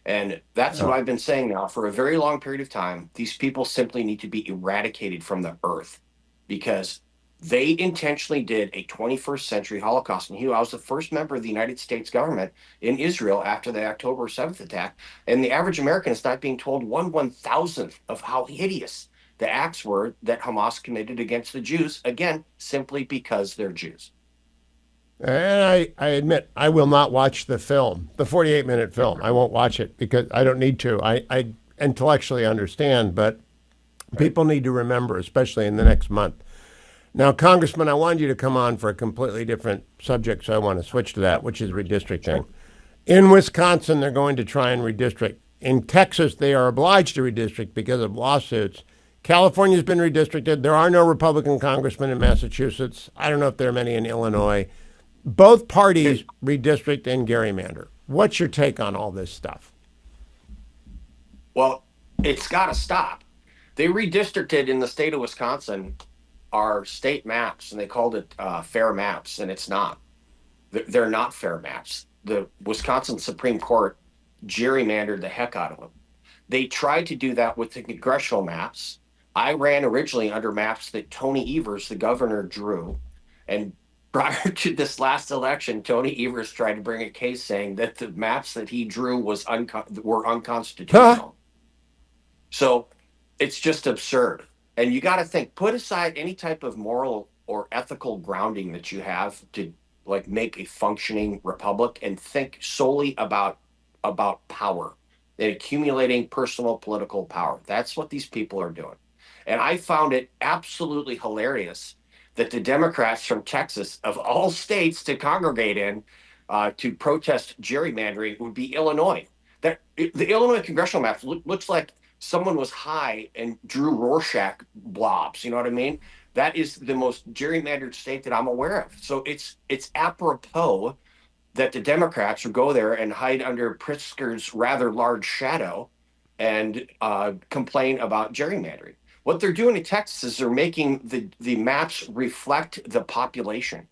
And that's what I've been saying now for a very long period of time. These people simply need to be eradicated from the earth because they intentionally did a 21st century Holocaust. And Hugh, I was the first member of the United States government in Israel after the October 7th attack. And the average American is not being told 1/1000th of how hideous the acts were that Hamas committed against the Jews, again, simply because they're Jews. And I admit, I will not watch the film, the 48-minute film. I won't watch it because I don't need to. I intellectually understand, but people need to remember, especially in the next month. Now, Congressman, I wanted you to come on for a completely different subject, so I want to switch to that, which is redistricting. In Wisconsin, they're going to try and redistrict. In Texas, they are obliged to redistrict because of lawsuits. California's been redistricted. There are no Republican congressmen in Massachusetts. I don't know if there are many in Illinois. Both parties redistrict and gerrymander. What's your take on all this stuff? Well, it's got to stop. They redistricted in the state of Wisconsin our state maps, and they called it fair maps, and it's not. They're not fair maps. The Wisconsin Supreme Court gerrymandered the heck out of them. They tried to do that with the congressional maps. I ran originally under maps that Tony Evers, the governor, drew. And prior to this last election, Tony Evers tried to bring a case saying that the maps that he drew were unconstitutional. So it's just absurd. And you got to think, put aside any type of moral or ethical grounding that you have to like make a functioning republic and think solely about power and accumulating personal political power. That's what these people are doing. And I found it absolutely hilarious that the Democrats from Texas, of all states to congregate in to protest gerrymandering, would be Illinois. The Illinois congressional map looks like someone was high and drew Rorschach blobs. You know what I mean? That is the most gerrymandered state that I'm aware of. So it's apropos that the Democrats would go there and hide under Pritzker's rather large shadow and complain about gerrymandering. What they're doing in Texas is they're making the maps reflect the population.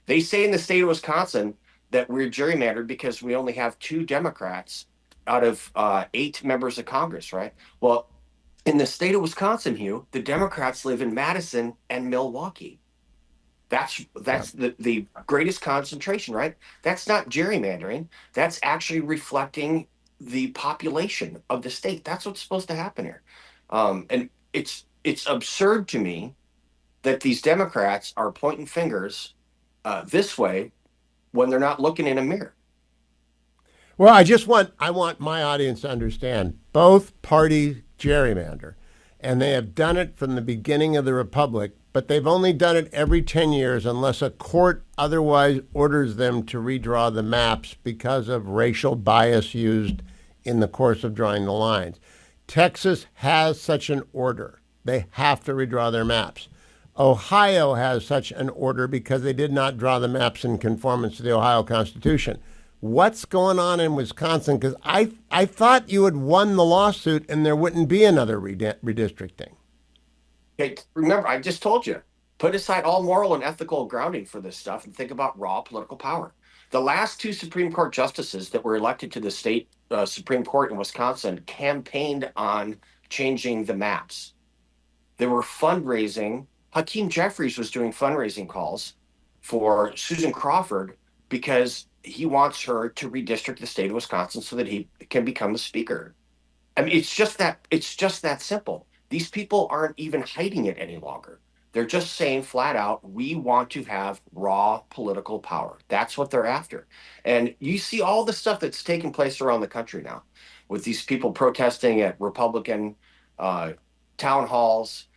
They say in the state of Wisconsin that we're gerrymandered because we only have 2 Democrats out of 8 members of Congress, right? Well, in the state of Wisconsin, Hugh, the Democrats live in Madison and Milwaukee. That's the greatest concentration, right? That's not gerrymandering. That's actually reflecting the population of the state. That's what's supposed to happen here. And it's absurd to me that these Democrats are pointing fingers this way when they're not looking in a mirror. Well, I want my audience to understand both parties gerrymander, and they have done it from the beginning of the republic, but they've only done it every 10 years unless a court otherwise orders them to redraw the maps because of racial bias used in the course of drawing the lines. Texas has such an order. They have to redraw their maps. Ohio has such an order because they did not draw the maps in conformance to the Ohio Constitution. What's going on in Wisconsin? Because I thought you had won the lawsuit and there wouldn't be another redistricting. Okay, remember, I just told you, put aside all moral and ethical grounding for this stuff and think about raw political power. The last 2 Supreme Court justices that were elected to the state Supreme Court in Wisconsin campaigned on changing the maps. They were fundraising. Hakeem Jeffries was doing fundraising calls for Susan Crawford because he wants her to redistrict the state of Wisconsin so that he can become the speaker. I mean, it's just that simple. These people aren't even hiding it any longer. They're just saying flat out, we want to have raw political power. That's what they're after. And you see all the stuff that's taking place around the country now with these people protesting at Republican uh, town halls,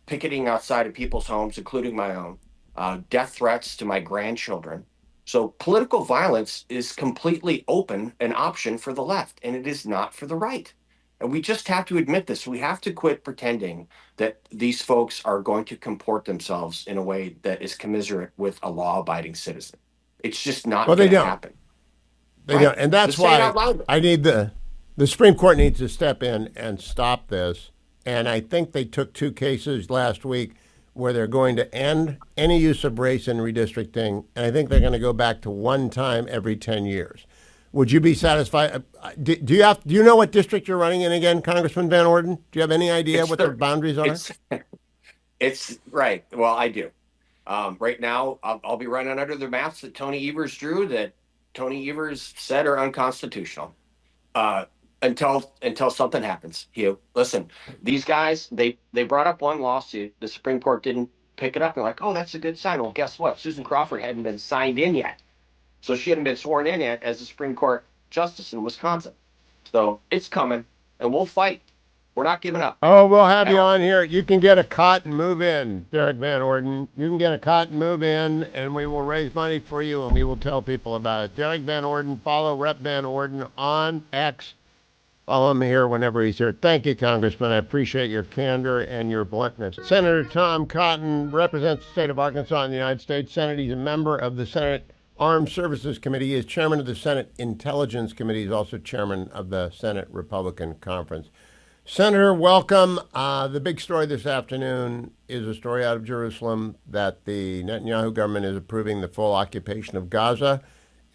picketing outside of people's homes, including my own, death threats to my grandchildren. So political violence is completely open an option for the left, and it is not for the right. And we just have to admit this. We have to quit pretending that these folks are going to comport themselves in a way that is commiserate with a law-abiding citizen. It's just not Well, they going to don't. happen. They Right? don't, and that's Just say it why out loud. I need the Supreme Court needs to step in and stop this. And I think they took two cases last week where they're going to end any use of race in redistricting, and I think they're going to go back to one time every 10 years. Would you be satisfied? Do you know what district you're running in again, Congressman Van Orden? Do you have any idea what the boundaries are? It's right. Well, I do. Right now, I'll be running under the maps that Tony Evers drew that Tony Evers said are unconstitutional. Uh, until something happens. Hugh, listen, these guys they brought up one lawsuit. The Supreme Court didn't pick it up. They're like, oh, that's a good sign. Well, guess what? Susan Crawford hadn't been signed in yet, so she hadn't been sworn in yet as a Supreme Court justice in Wisconsin. So it's coming, and we'll fight. We're not giving up. Oh, we'll have you on here. You can get a cot and move in, Derrick Van Orden. You can get a cot and move in, and we will raise money for you, and we will tell people about it. Derrick Van Orden, follow Rep. Van Orden on X. Follow him here whenever he's here. Thank you, Congressman. I appreciate your candor and your bluntness. Senator Tom Cotton represents the state of Arkansas in the United States Senate. He's a member of the Senate Armed Services Committee. He is chairman of the Senate Intelligence Committee. He's also chairman of the Senate Republican Conference. Senator, welcome. The big story this afternoon is a story out of Jerusalem that the Netanyahu government is approving the full occupation of Gaza,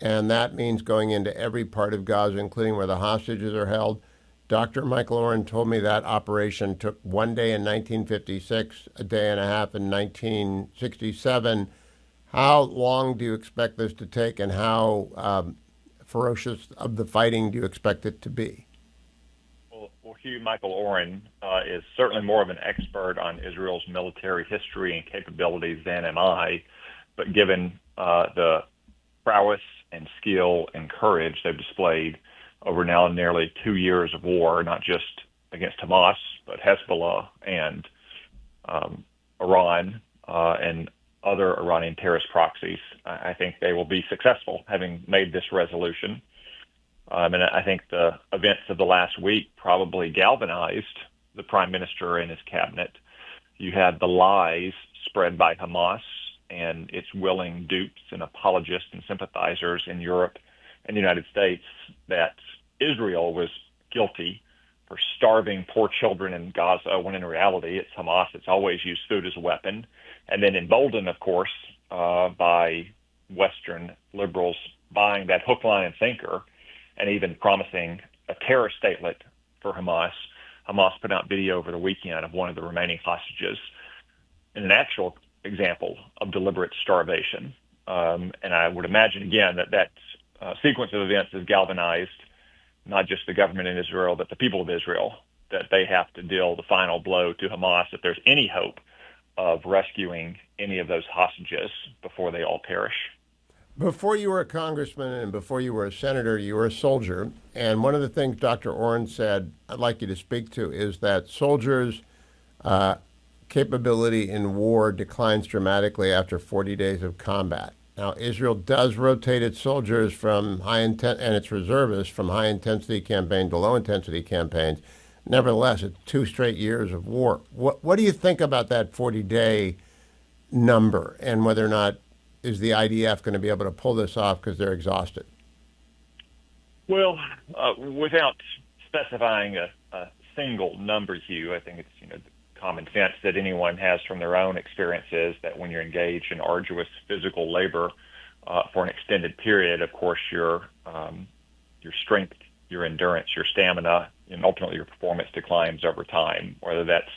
and that means going into every part of Gaza, including where the hostages are held. Dr. Michael Oren told me that operation took 1 day in 1956, a day and a half in 1967. How long do you expect this to take, and how ferocious of the fighting do you expect it to be? Well, Hugh, Michael Oren is certainly more of an expert on Israel's military history and capabilities than am I. But given the prowess and skill and courage they've displayed over now nearly 2 years of war, not just against Hamas, but Hezbollah and Iran and other Iranian terrorist proxies, I think they will be successful, having made this resolution. And I think the events of the last week probably galvanized the prime minister and his cabinet. You had the lies spread by Hamas and its willing dupes and apologists and sympathizers in Europe and the United States that Israel was guilty for starving poor children in Gaza, when in reality it's Hamas. It's always used food as a weapon. And then emboldened, of course, by Western liberals buying that hook, line, and sinker, and even promising a terror statelet for Hamas. Hamas put out video over the weekend of one of the remaining hostages in an actual example of deliberate starvation. And I would imagine, again, that sequence of events has galvanized not just the government in Israel, but the people of Israel, that they have to deal the final blow to Hamas if there's any hope of rescuing any of those hostages before they all perish. Before you were a congressman and before you were a senator, you were a soldier. And one of the things Dr. Oren said I'd like you to speak to is that soldiers' capability in war declines dramatically after 40 days of combat. Now, Israel does rotate its soldiers from and its reservists from high-intensity campaign to low-intensity campaigns. Nevertheless, it's 2 straight years of war. What do you think about that 40-day number, and whether or not is the IDF going to be able to pull this off because they're exhausted? Well, without specifying a single number, Hugh, I think it's common sense that anyone has from their own experiences that when you're engaged in arduous physical labor for an extended period, of course, your strength, your endurance, your stamina, and ultimately your performance declines over time, whether that's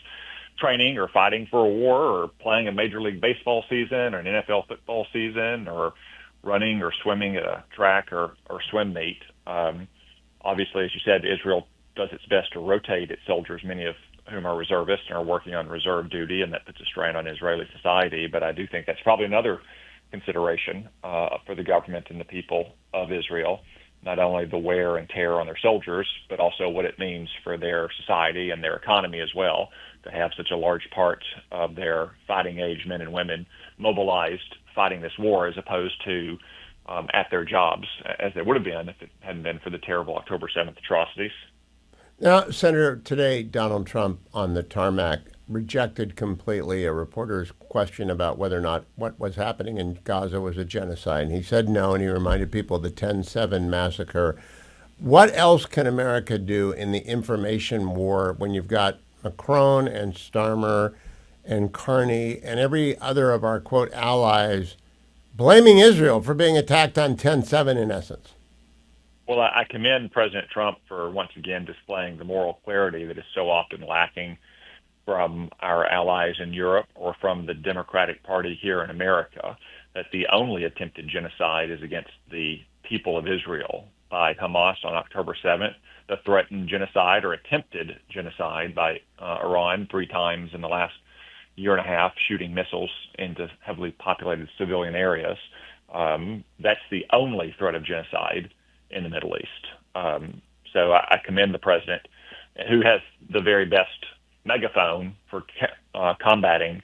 training or fighting for a war or playing a Major League Baseball season or an NFL football season or running or swimming at a track or swim meet. Obviously, as you said, Israel does its best to rotate its soldiers, many of whom are reservists and are working on reserve duty, and that puts a strain on Israeli society. But I do think that's probably another consideration for the government and the people of Israel, not only the wear and tear on their soldiers, but also what it means for their society and their economy as well, to have such a large part of their fighting age men and women mobilized fighting this war, as opposed to at their jobs, as they would have been if it hadn't been for the terrible October 7th atrocities. Now, Senator, today Donald Trump on the tarmac rejected completely a reporter's question about whether or not what was happening in Gaza was a genocide. And he said no, and he reminded people of the 10/7 massacre. What else can America do in the information war when you've got Macron and Starmer and Carney and every other of our, quote, allies blaming Israel for being attacked on 10/7 in essence? Well, I commend President Trump for once again displaying the moral clarity that is so often lacking from our allies in Europe or from the Democratic Party here in America, that the only attempted genocide is against the people of Israel by Hamas on October 7th, the threatened genocide or attempted genocide by Iran 3 times in the last year and a half, shooting missiles into heavily populated civilian areas. That's the only threat of genocide in the Middle East. So I commend the president, who has the very best megaphone for combating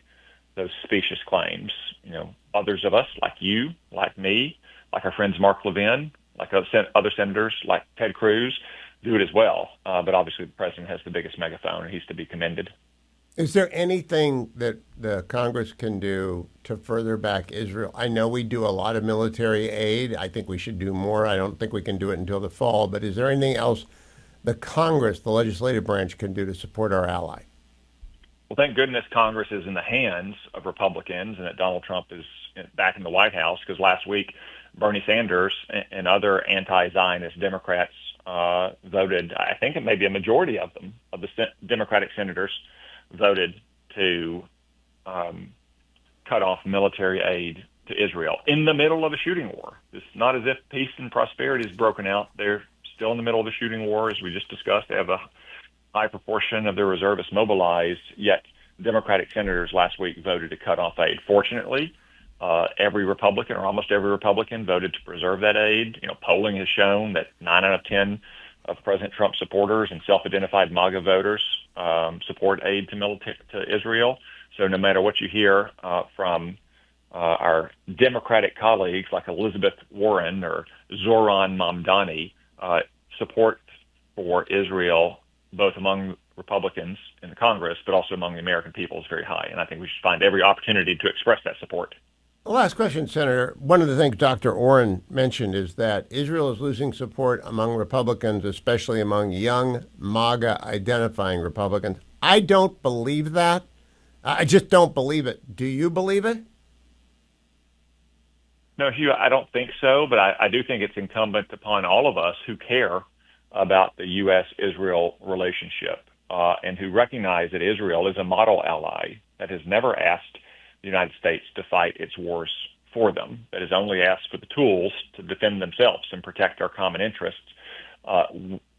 those specious claims. You know, others of us, like you, like me, like our friends Mark Levin, like other senators, like Ted Cruz, do it as well. But obviously the president has the biggest megaphone, and he's to be commended. Is there anything that the Congress can do to further back Israel? I know we do a lot of military aid. I think we should do more. I don't think we can do it until the fall. But is there anything else the Congress, the legislative branch, can do to support our ally? Well, thank goodness Congress is in the hands of Republicans and that Donald Trump is back in the White House, because last week Bernie Sanders and other anti-Zionist Democrats voted, I think it may be a majority of them, of the Democratic senators, voted to cut off military aid to Israel in the middle of a shooting war. It's not as if peace and prosperity has broken out. They're still in the middle of a shooting war, as we just discussed. They have a high proportion of their reservists mobilized, yet Democratic senators last week voted to cut off aid. Fortunately, every Republican or almost every Republican voted to preserve that aid. You know, polling has shown that 9 out of 10 of President Trump supporters and self-identified MAGA voters support aid to Israel. So no matter what you hear from our Democratic colleagues like Elizabeth Warren or Zoran Mamdani, support for Israel, both among Republicans in the Congress, but also among the American people, is very high. And I think we should find every opportunity to express that support. Last question, Senator. One of the things Dr. Oren mentioned is that Israel is losing support among Republicans, especially among young MAGA-identifying Republicans. I don't believe that. I just don't believe it. Do you believe it? No, Hugh, I don't think so, but I do think it's incumbent upon all of us who care about the U.S.-Israel relationship and who recognize that Israel is a model ally that has never asked the United States to fight its wars for them, that has only asked for the tools to defend themselves and protect our common interests.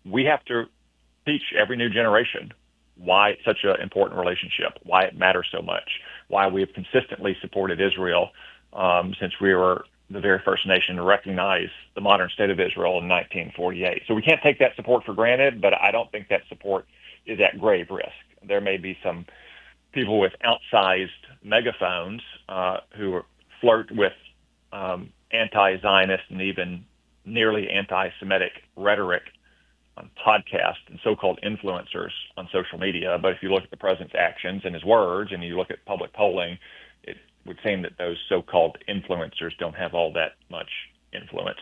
We have to teach every new generation why it's such an important relationship, why it matters so much, why we have consistently supported Israel since we were the very first nation to recognize the modern state of Israel in 1948. So we can't take that support for granted, but I don't think that support is at grave risk. There may be some people with outsized megaphones who flirt with anti-Zionist and even nearly anti-Semitic rhetoric on podcasts and so-called influencers on social media. But if you look at the president's actions and his words and you look at public polling, it would seem that those so-called influencers don't have all that much influence.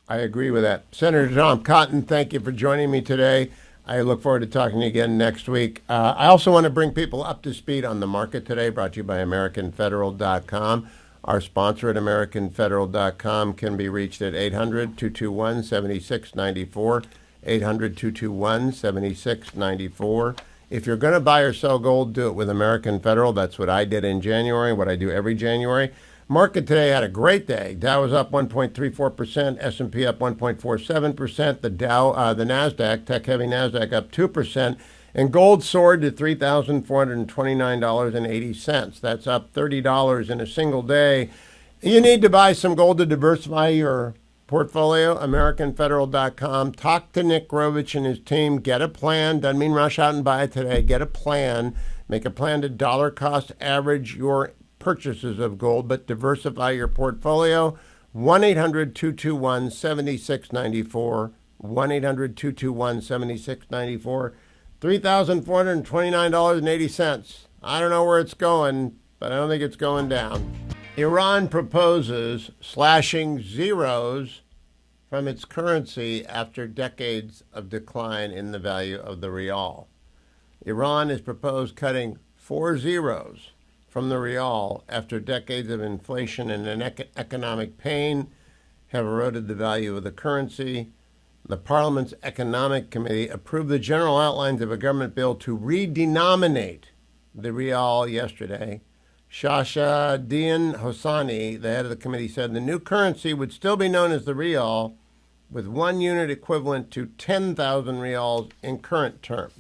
I agree with that. Senator Tom Cotton, thank you for joining me today. I look forward to talking to you again next week. I also want to bring people up to speed on the market today, brought to you by AmericanFederal.com. Our sponsor at AmericanFederal.com can be reached at 800-221-7694, 800-221-7694. If you're going to buy or sell gold, do it with American Federal. That's what I did in January, what I do every January. Market today had a great day. Dow was up 1.34%, S&P up 1.47%, the Nasdaq, tech-heavy Nasdaq, up 2%, and gold soared to $3,429.80. That's up $30 in a single day. You need to buy some gold to diversify your portfolio. AmericanFederal.com. Talk to Nick Grovich and his team. Get a plan. Doesn't mean rush out and buy it today. Get a plan. Make a plan to dollar cost average your purchases of gold, but diversify your portfolio. 1-800-221-7694. 1-800-221-7694. $3,429.80. I don't know where it's going, but I don't think it's going down. Iran proposes slashing zeros from its currency after decades of decline in the value of the rial. Iran has proposed cutting 4 zeros from the rial after decades of inflation and economic pain have eroded the value of the currency. The Parliament's Economic Committee approved the general outlines of a government bill to redenominate the rial yesterday. Shashadin Hosseini, the head of the committee, said the new currency would still be known as the rial, with 1 unit equivalent to 10,000 rials in current terms.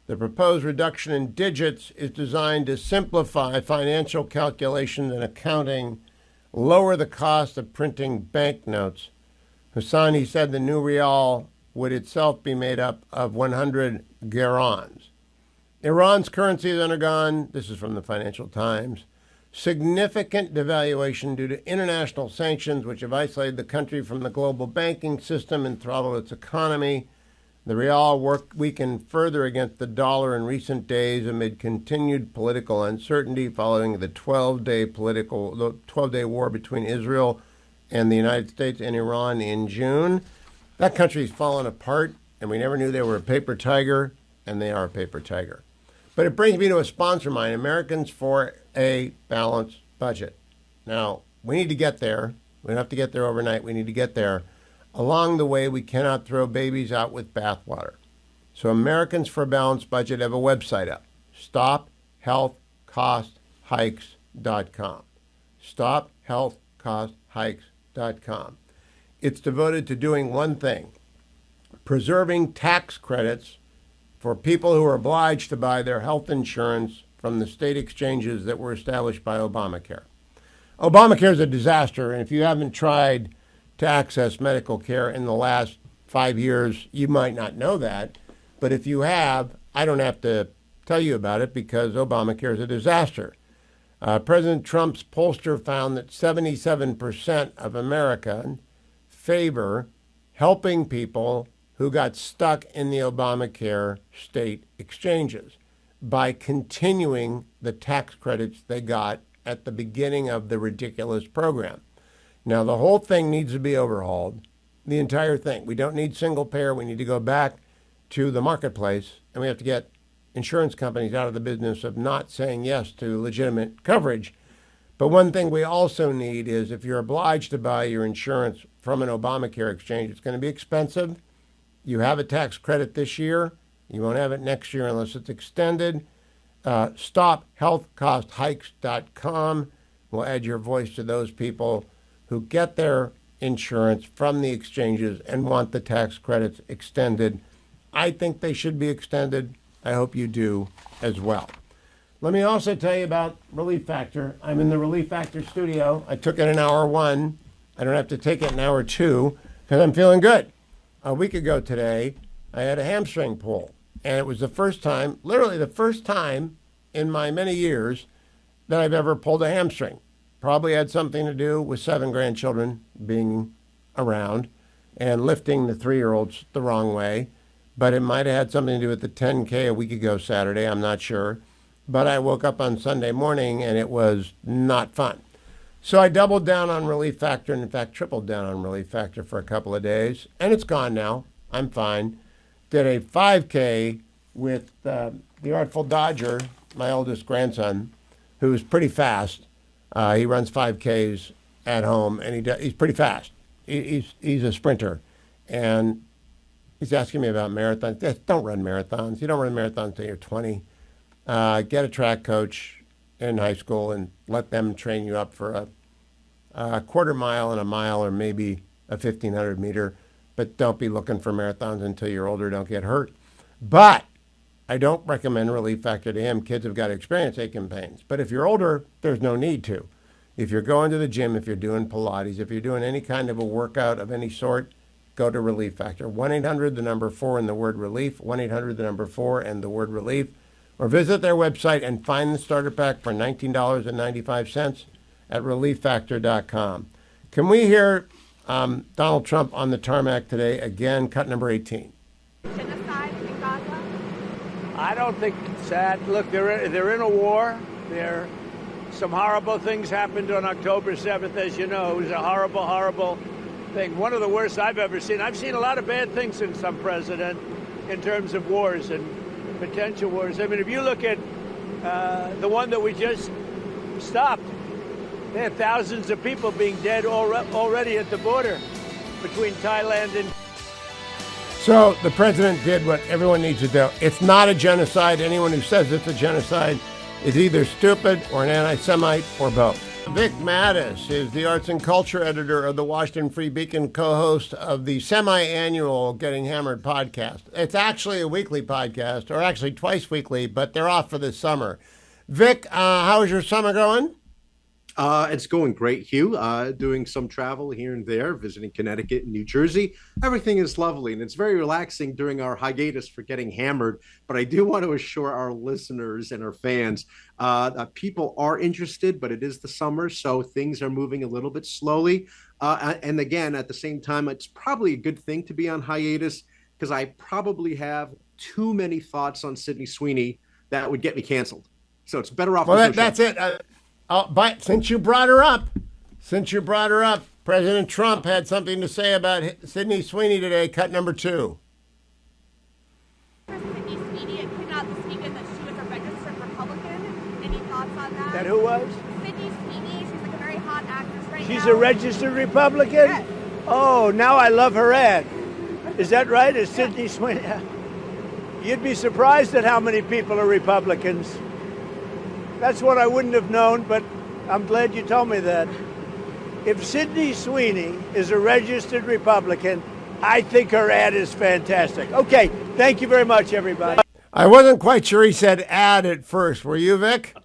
The proposed reduction in digits is designed to simplify financial calculations and accounting, lower the cost of printing banknotes. Hosseini said the new rial would itself be made up of 100 gerons. Iran's currency has undergone, this is from the Financial Times, significant devaluation due to international sanctions which have isolated the country from the global banking system and throttled its economy. The rial weakened further against the dollar in recent days amid continued political uncertainty following the 12-day war between Israel and the United States and Iran in June. That country's fallen apart, and we never knew they were a paper tiger, and they are a paper tiger. But it brings me to a sponsor of mine, Americans for a Balanced Budget. Now, we need to get there. We don't have to get there overnight. We need to get there. Along the way, we cannot throw babies out with bathwater. So Americans for a Balanced Budget have a website up, StopHealthCostHikes.com. StopHealthCostHikes.com. It's devoted to doing one thing, preserving tax credits for people who are obliged to buy their health insurance from the state exchanges that were established by Obamacare. Obamacare is a disaster, and if you haven't tried to access medical care in the last 5 years, you might not know that. But if you have, I don't have to tell you about it because Obamacare is a disaster. President Trump's pollster found that 77% of Americans favor helping people who got stuck in the Obamacare state exchanges by continuing the tax credits they got at the beginning of the ridiculous program. Now, the whole thing needs to be overhauled, the entire thing. We don't need single payer. We need to go back to the marketplace, and we have to get insurance companies out of the business of not saying yes to legitimate coverage. But one thing we also need is if you're obliged to buy your insurance from an Obamacare exchange, it's going to be expensive. You have a tax credit this year. You won't have it next year unless it's extended. StopHealthCostHikes.com will add your voice to those people who get their insurance from the exchanges and want the tax credits extended. I think they should be extended. I hope you do as well. Let me also tell you about Relief Factor. I'm in the Relief Factor studio. I took it in hour 1. I don't have to take it in hour 2 because I'm feeling good. A week ago today, I had a hamstring pull, and it was the first time, literally the first time in my many years that I've ever pulled a hamstring. Probably had something to do with 7 grandchildren being around and lifting the 3-year-olds the wrong way, but it might have had something to do with the 10K a week ago Saturday, I'm not sure. But I woke up on Sunday morning and it was not fun. So I doubled down on Relief Factor, and in fact tripled down on Relief Factor for a couple of days, and it's gone now. I'm fine. Did a 5K with the Artful Dodger, my oldest grandson, who's pretty fast. He runs 5Ks at home, and he's pretty fast. He's a sprinter, and he's asking me about marathons. Don't run marathons. You don't run marathons until you're 20. Get a track coach in high school and let them train you up for a a quarter mile and a mile, or maybe a 1,500 meter. But don't be looking for marathons until you're older. Don't get hurt. But I don't recommend Relief Factor to him. Kids have got to experience aching pains. But if you're older, there's no need to. If you're going to the gym, if you're doing Pilates, if you're doing any kind of a workout of any sort, go to Relief Factor. 1-800, the number 4 and the word relief. 1-800, the number 4 and the word relief. Or visit their website and find the starter pack for $19.95 at relieffactor.com. Can we hear Donald Trump on the tarmac today again, cut number 18? Genocide in Gaza? I don't think it's that. Look, they're in a war. Some horrible things happened on October 7th, as you know. It was a horrible, horrible thing. One of the worst I've ever seen. I've seen a lot of bad things since I'm president in terms of wars and potential wars. I mean, if you look at the one that we just stopped, they had thousands of people being dead already at the border between Thailand and... So the president did what everyone needs to do. It's not a genocide. Anyone who says it's a genocide is either stupid or an anti-Semite or both. Vic Mattis is the arts and culture editor of the Washington Free Beacon, co-host of the semi-annual Getting Hammered podcast. It's actually a weekly podcast, or actually twice weekly, but they're off for this summer. Vic, how's your summer going? It's going great, Hugh. Doing some travel here and there, visiting Connecticut and New Jersey. Everything is lovely, and it's very relaxing during our hiatus for Getting Hammered. But I do want to assure our listeners and our fans that people are interested, but it is the summer, so things are moving a little bit slowly. And again, at the same time, it's probably a good thing to be on hiatus, because I probably have too many thoughts on Sydney Sweeney that would get me canceled. So it's better off. Well, that's it. But since you brought her up, President Trump had something to say about Sydney Sweeney today, cut number 2. For Sydney Sweeney, it came out this weekend that she was a registered Republican. Any thoughts on that? That who was? Sydney Sweeney, she's like a very hot actress right now. She's a registered Republican? Yes. Oh, now I love her ad. Is that right? Is Sydney Sweeney? You'd be surprised at how many people are Republicans. That's what I wouldn't have known, but I'm glad you told me that. If Sydney Sweeney is a registered Republican, I think her ad is fantastic. Okay, thank you very much, everybody. I wasn't quite sure he said ad at first. Were you, Vic?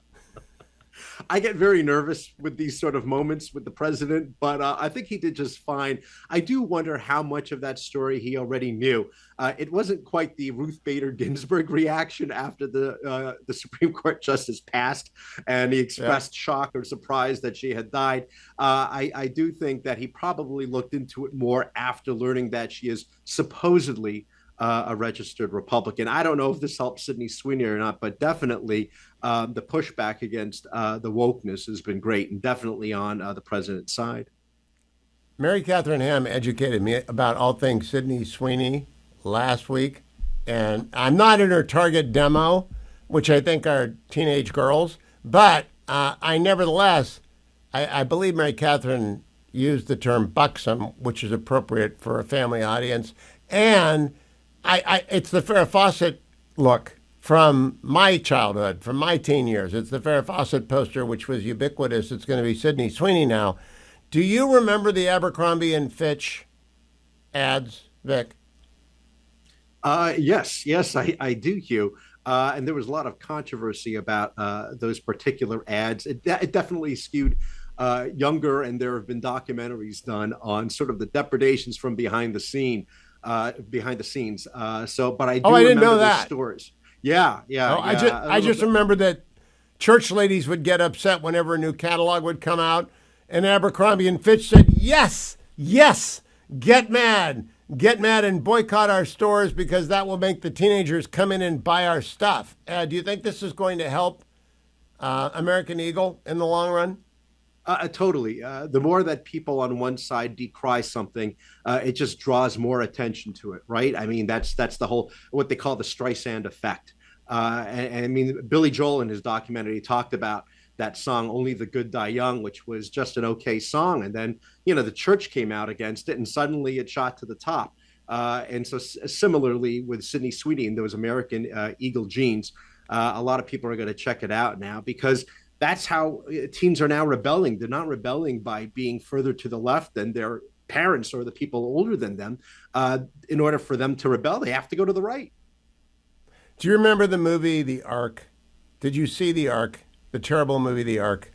I get very nervous with these sort of moments with the president, but I think he did just fine. I do wonder how much of that story he already knew. It wasn't quite the Ruth Bader Ginsburg reaction after the Supreme Court justice passed, and he expressed shock or surprise that she had died. I do think that he probably looked into it more after learning that she is supposedly a registered Republican. I don't know if this helps Sydney Sweeney or not, but definitely the pushback against the wokeness has been great, and definitely on the president's side. Mary Catherine Ham educated me about all things Sydney Sweeney last week, and I'm not in her target demo, which I think are teenage girls, but I nevertheless, I believe Mary Catherine used the term buxom, which is appropriate for a family audience, and it's the Farrah Fawcett look from my childhood, from my teen years. It's the Farrah Fawcett poster, which was ubiquitous. It's going to be Sydney Sweeney now. Do you remember the Abercrombie and Fitch ads, Vic? Yes, I do, Hugh. And there was a lot of controversy about those particular ads. It definitely skewed younger, and there have been documentaries done on sort of the depredations from behind the scenes. But I do I didn't remember know those that. Stories. Yeah. I just remember that church ladies would get upset whenever a new catalog would come out, and Abercrombie and Fitch said, yes, get mad and boycott our stores because that will make the teenagers come in and buy our stuff. Do you think this is going to help American Eagle in the long run? Totally. The more that people on one side decry something, it just draws more attention to it, right? I mean, that's the whole, what they call the Streisand effect. And I mean, Billy Joel in his documentary talked about that song, Only the Good Die Young, which was just an okay song. And then, the church came out against it, and suddenly it shot to the top. And so similarly with Sydney Sweeney and those American Eagle jeans, a lot of people are going to check it out now because That's how teens are now rebelling. They're not rebelling by being further to the left than their parents or the people older than them. In order for them to rebel, they have to go to the right. Do you remember the movie The Ark? Did you see The Ark? The terrible movie The Ark?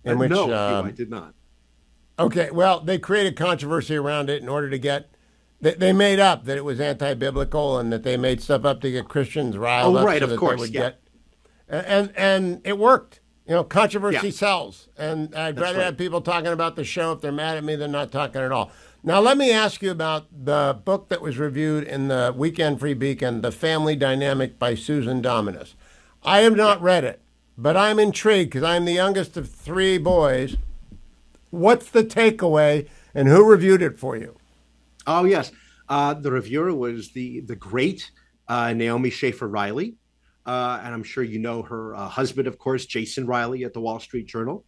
In which, No, I did not. Okay, well, they created controversy around it in order to get. They made up that it was anti-biblical and that they made stuff up to get Christians riled up right, so of that course, they would yeah. get. And it worked. You know, controversy Yeah. sells. And I'd That's rather right. have people talking about the show if they're mad at me than not talking at all. Now, let me ask you about the book that was reviewed in the Weekend Free Beacon, The Family Dynamic by Susan Dominus. I have not read it, but I'm intrigued because I'm the youngest of three boys. What's the takeaway, and who reviewed it for you? Oh, yes. The reviewer was the great Naomi Schaefer Riley. And I'm sure you know her husband, of course, Jason Riley at the Wall Street Journal.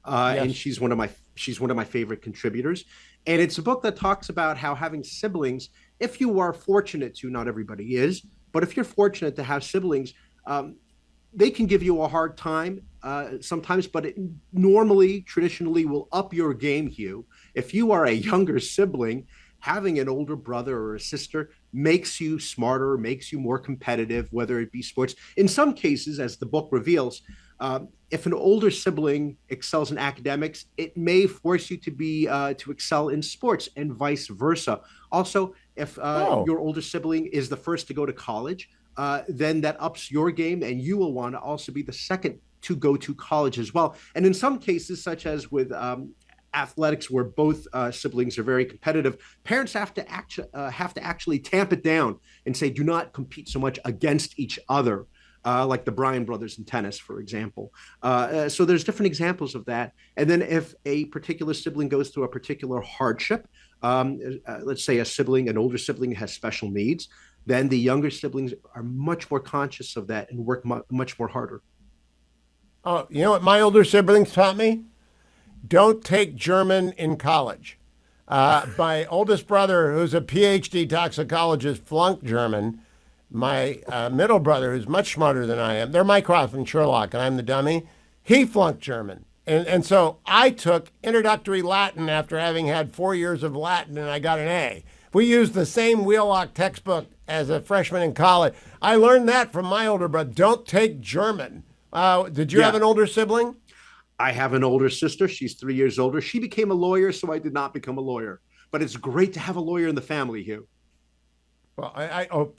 Yes. And she's one of my favorite contributors. And it's a book that talks about how having siblings, if you are fortunate to, not everybody is, but if you're fortunate to have siblings, they can give you a hard time sometimes, but it normally, traditionally will up your game, Hugh. If you are a younger sibling, having an older brother or a sister makes you smarter, makes you more competitive, whether it be sports. In some cases, as the book reveals, if an older sibling excels in academics, it may force you to excel in sports and vice versa. Also, if your older sibling is the first to go to college, then that ups your game, and you will want to also be the second to go to college as well. And in some cases, such as with athletics, where both siblings are very competitive, parents have to actually tamp it down and say, do not compete so much against each other, like the Bryan brothers in tennis, for example. So there's different examples of that. And then if a particular sibling goes through a particular hardship, let's say an older sibling has special needs, then the younger siblings are much more conscious of that and work much more harder. Oh, you know what my older siblings taught me? Don't take German in college. My oldest brother, who's a PhD toxicologist, flunked German. My middle brother, who's much smarter than I am, they're Mycroft and Sherlock, and I'm the dummy, he flunked German. And so I took introductory Latin after having had 4 years of Latin, and I got an A. We used the same Wheelock textbook as a freshman in college. I learned that from my older brother. Don't take German. Did you have an older sibling? I have an older sister. She's 3 years older. She became a lawyer, so I did not become a lawyer. But it's great to have a lawyer in the family, Hugh. Well,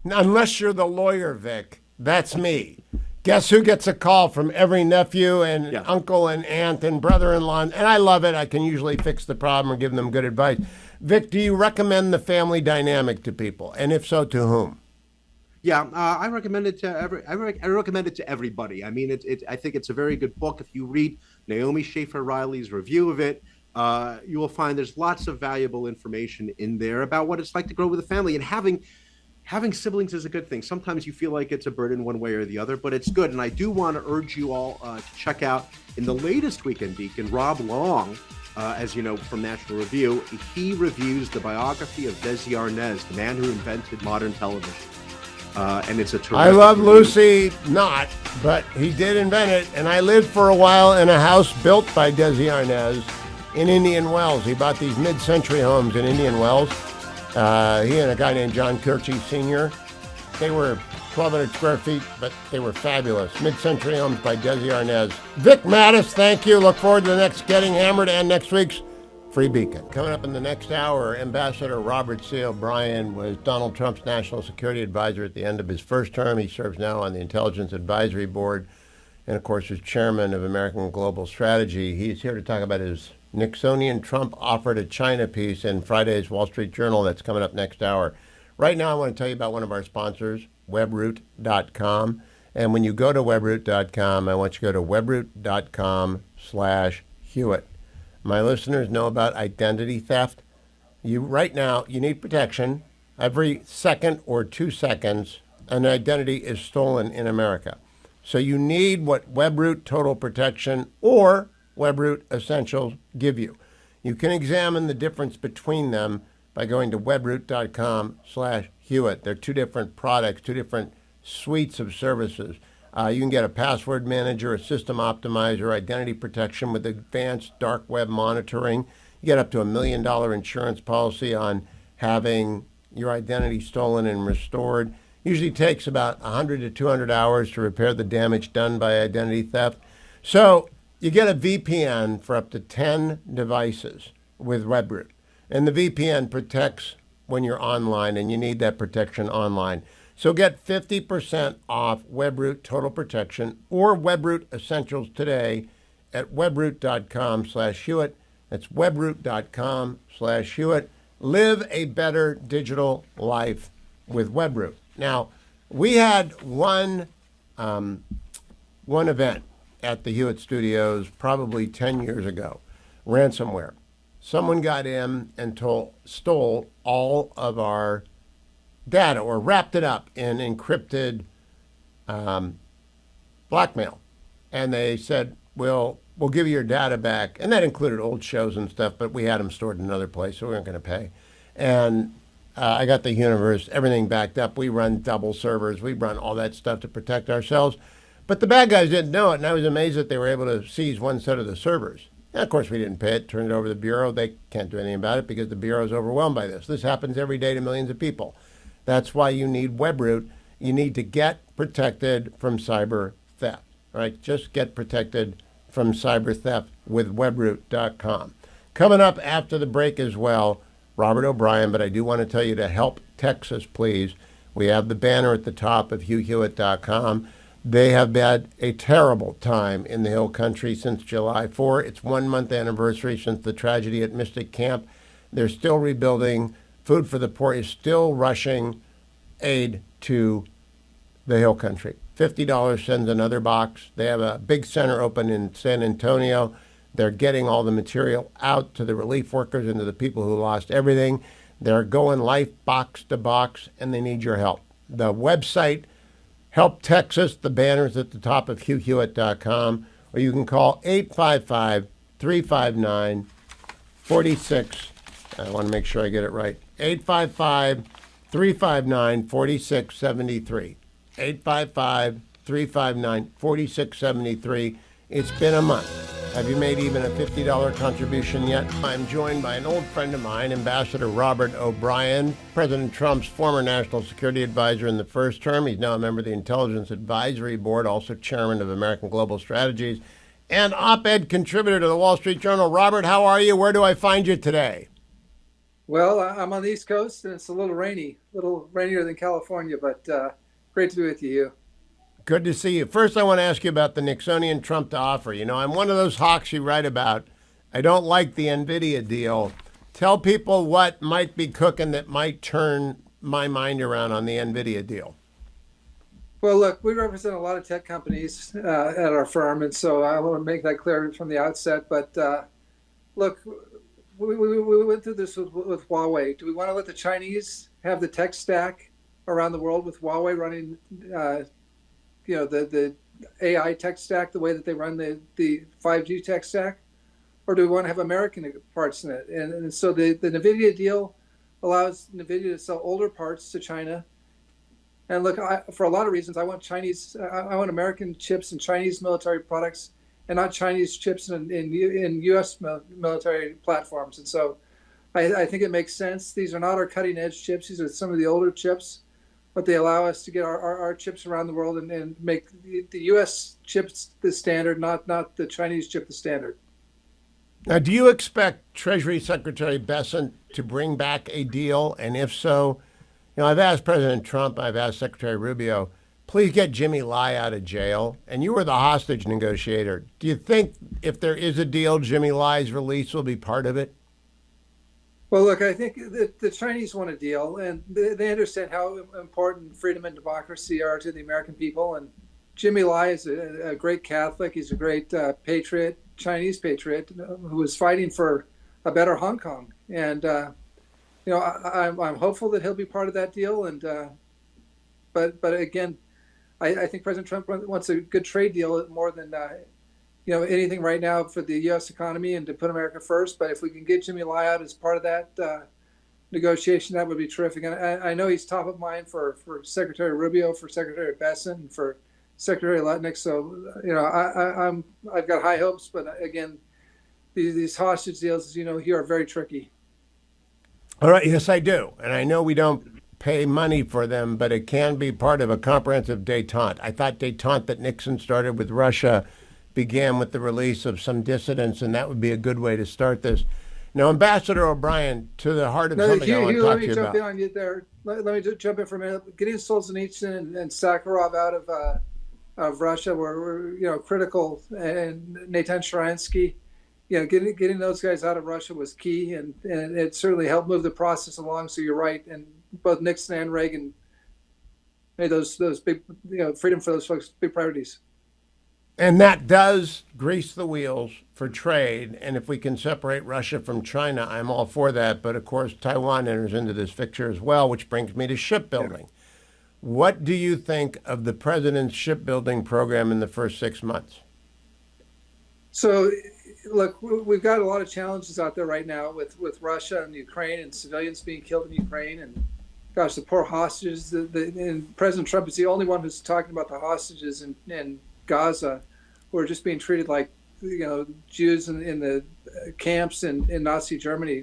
unless you're the lawyer, Vic, that's me. Guess who gets a call from every nephew and uncle and aunt and brother-in-law? And I love it. I can usually fix the problem or give them good advice. Vic, do you recommend The Family Dynamic to people? And if so, to whom? Yeah, I recommend it to I recommend it to everybody. I mean, I think it's a very good book. If you read Naomi Schaefer Riley's review of it, you will find there's lots of valuable information in there about what it's like to grow with a family. And having siblings is a good thing. Sometimes you feel like it's a burden one way or the other, but it's good. And I do want to urge you all to check out in the latest Weekend Beacon, Rob Long, as you know from National Review, he reviews the biography of Desi Arnaz, the man who invented modern television. And it's a terrific I love review. Lucy not, but he did invent it. And I lived for a while in a house built by Desi Arnaz in Indian Wells. He bought these mid-century homes in Indian Wells. He and a guy named John Churchill Sr. They were 1,200 square feet, but they were fabulous. Mid-century homes by Desi Arnaz. Vic Mattis, thank you. Look forward to the next Getting Hammered and next week's Free Beacon. Coming up in the next hour, Ambassador Robert C. O'Brien was Donald Trump's national security advisor at the end of his first term. He serves now on the Intelligence Advisory Board and, of course, is chairman of American Global Strategy. He's here to talk about his Nixonian Trump offer to China piece in Friday's Wall Street Journal. That's coming up next hour. Right now, I want to tell you about one of our sponsors, webroot.com. And when you go to webroot.com, I want you to go to webroot.com/Hewitt. My listeners know about identity theft. Right now, you need protection. Every second or 2 seconds, an identity is stolen in America. So you need what Webroot Total Protection or Webroot Essentials give you. You can examine the difference between them by going to webroot.com/Hewitt. They're two different products, two different suites of services. You can get a password manager, a system optimizer, identity protection with advanced dark web monitoring. You get up to $1 million insurance policy on having your identity stolen and restored. Usually takes about 100 to 200 hours to repair the damage done by identity theft. So you get a VPN for up to 10 devices with WebRoot. And the VPN protects when you're online, and you need that protection online. So get 50% off WebRoot Total Protection or WebRoot Essentials today at webroot.com/Hewitt. That's webroot.com/Hewitt. Live a better digital life with WebRoot. Now, we had one event at the Hewitt Studios probably 10 years ago, ransomware. Someone got in and stole all of our data or wrapped it up in encrypted blackmail. And they said, we'll give you your data back. And that included old shows and stuff, but we had them stored in another place, so we weren't going to pay. And I got the universe, everything backed up. We run double servers. We run all that stuff to protect ourselves. But the bad guys didn't know it, and I was amazed that they were able to seize one set of the servers. And of course, we didn't pay it, turned it over to the Bureau. They can't do anything about it because the Bureau is overwhelmed by this. This happens every day to millions of people. That's why you need WebRoot. You need to get protected from cyber theft, right? Just get protected from cyber theft with webroot.com. Coming up after the break as well, Robert O'Brien, but I do want to tell you to help Texas, please. We have the banner at the top of HughHewitt.com. They have had a terrible time in the Hill Country since July 4. It's 1 month anniversary since the tragedy at Mystic Camp. They're still rebuilding. Food for the Poor is still rushing aid to the Hill Country. $50 sends another box. They have a big center open in San Antonio. They're getting all the material out to the relief workers and to the people who lost everything. They're going life box to box, and they need your help. The website, Help Texas, the banner's at the top of HughHewitt.com, or you can call 855-359-46. I want to make sure I get it right. 855-359-4673. 855-359-4673. It's been a month. Have you made even a $50 contribution yet? I'm joined by an old friend of mine, Ambassador Robert O'Brien, President Trump's former national security advisor in the first term. He's now a member of the Intelligence Advisory Board, also chairman of American Global Strategies, and op-ed contributor to the Wall Street Journal. Robert, how are you? Where do I find you today? Well, I'm on the East Coast, and it's a little rainy, a little rainier than California, but great to be with you. Good to see you. First, I want to ask you about the Nixonian Trump to offer. You know, I'm one of those hawks you write about. I don't like the NVIDIA deal. Tell people what might be cooking that might turn my mind around on the NVIDIA deal. Well, look, we represent a lot of tech companies at our firm, and so I want to make that clear from the outset. But look, we went through this with Huawei. Do we want to let the Chinese have the tech stack around the world with Huawei running the AI tech stack the way that they run the 5G tech stack? Or do we want to have American parts in it? And so the NVIDIA deal allows NVIDIA to sell older parts to China. And look, for a lot of reasons, I want American chips and Chinese military products and not Chinese chips in U.S. military platforms. And so I think it makes sense. These are not our cutting edge chips. These are some of the older chips, but they allow us to get our chips around the world and make the U.S. chips the standard, not the Chinese chip the standard. Now, do you expect Treasury Secretary Bessent to bring back a deal? And if so, you know, I've asked President Trump, I've asked Secretary Rubio, please get Jimmy Lai out of jail. And you were the hostage negotiator. Do you think if there is a deal, Jimmy Lai's release will be part of it? Well, look, I think the Chinese want a deal, and they understand how important freedom and democracy are to the American people. And Jimmy Lai is a great Catholic. He's a great patriot, Chinese patriot, who is fighting for a better Hong Kong. And I'm hopeful that he'll be part of that deal. And but again, I think President Trump wants a good trade deal more than anything right now for the U.S. economy and to put America first. But if we can get Jimmy Lai out as part of that negotiation, that would be terrific. And I know he's top of mind for Secretary Rubio, for Secretary Bessent, and for Secretary Lutnick. So, I've got high hopes, but again, these hostage deals, as you know, here are very tricky. All right, yes, I do. And I know we don't pay money for them, but it can be part of a comprehensive détente. I thought détente that Nixon started with Russia began with the release of some dissidents, and that would be a good way to start this. Now, Ambassador O'Brien, to the heart of something I want to talk to you about. Let me jump in on you there. Let me just jump in for a minute. Getting Solzhenitsyn and Sakharov out of Russia were critical, and Natan Sharansky, getting those guys out of Russia was key, and it certainly helped move the process along. So you're right, and both Nixon and Reagan made those big, freedom for those folks big priorities. And that does grease the wheels for trade. And if we can separate Russia from China, I'm all for that. But of course, Taiwan enters into this picture as well, which brings me to shipbuilding. Yeah. What do you think of the president's shipbuilding program in the first 6 months? So, look, we've got a lot of challenges out there right now with Russia and Ukraine and civilians being killed in Ukraine. And gosh, the poor hostages. And President Trump is the only one who's talking about the hostages in Gaza, who are just being treated like Jews in the camps in Nazi Germany.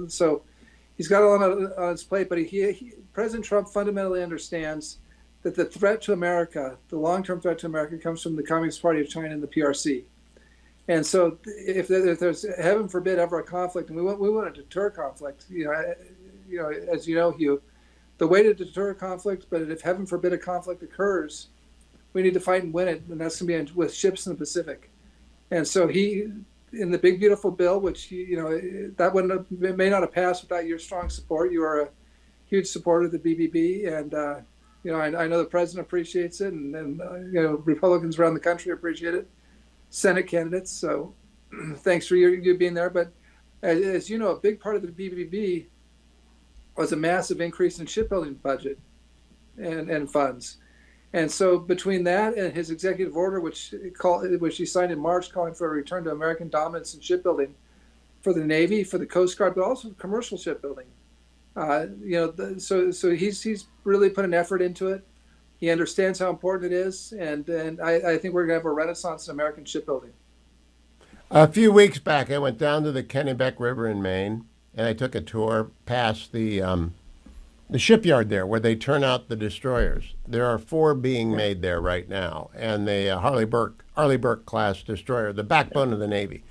So he's got a lot on his plate, but President Trump fundamentally understands that the threat to America, the long-term threat to America, comes from the Communist Party of China and the PRC. And so if there's, heaven forbid, ever a conflict, and we want to deter conflict, as you know, Hugh, the way to deter conflict, but if heaven forbid a conflict occurs, we need to fight and win it, and that's going to be with ships in the Pacific. And so he, in the big beautiful bill, which that may not have passed without your strong support. You are a huge supporter of the BBB, and I know the president appreciates it, and Republicans around the country appreciate it, Senate candidates. So thanks for you being there. But as you know, a big part of the BBB was a massive increase in shipbuilding budget and funds. And so between that and his executive order, which he signed in March, calling for a return to American dominance in shipbuilding for the Navy, for the Coast Guard, but also commercial shipbuilding. So he's really put an effort into it. He understands how important it is, and I think we're going to have a renaissance in American shipbuilding. A few weeks back, I went down to the Kennebec River in Maine, and I took a tour past the shipyard there where they turn out the destroyers. There are 4 being made there right now, and the Arleigh Burke class destroyer, the backbone of the Navy.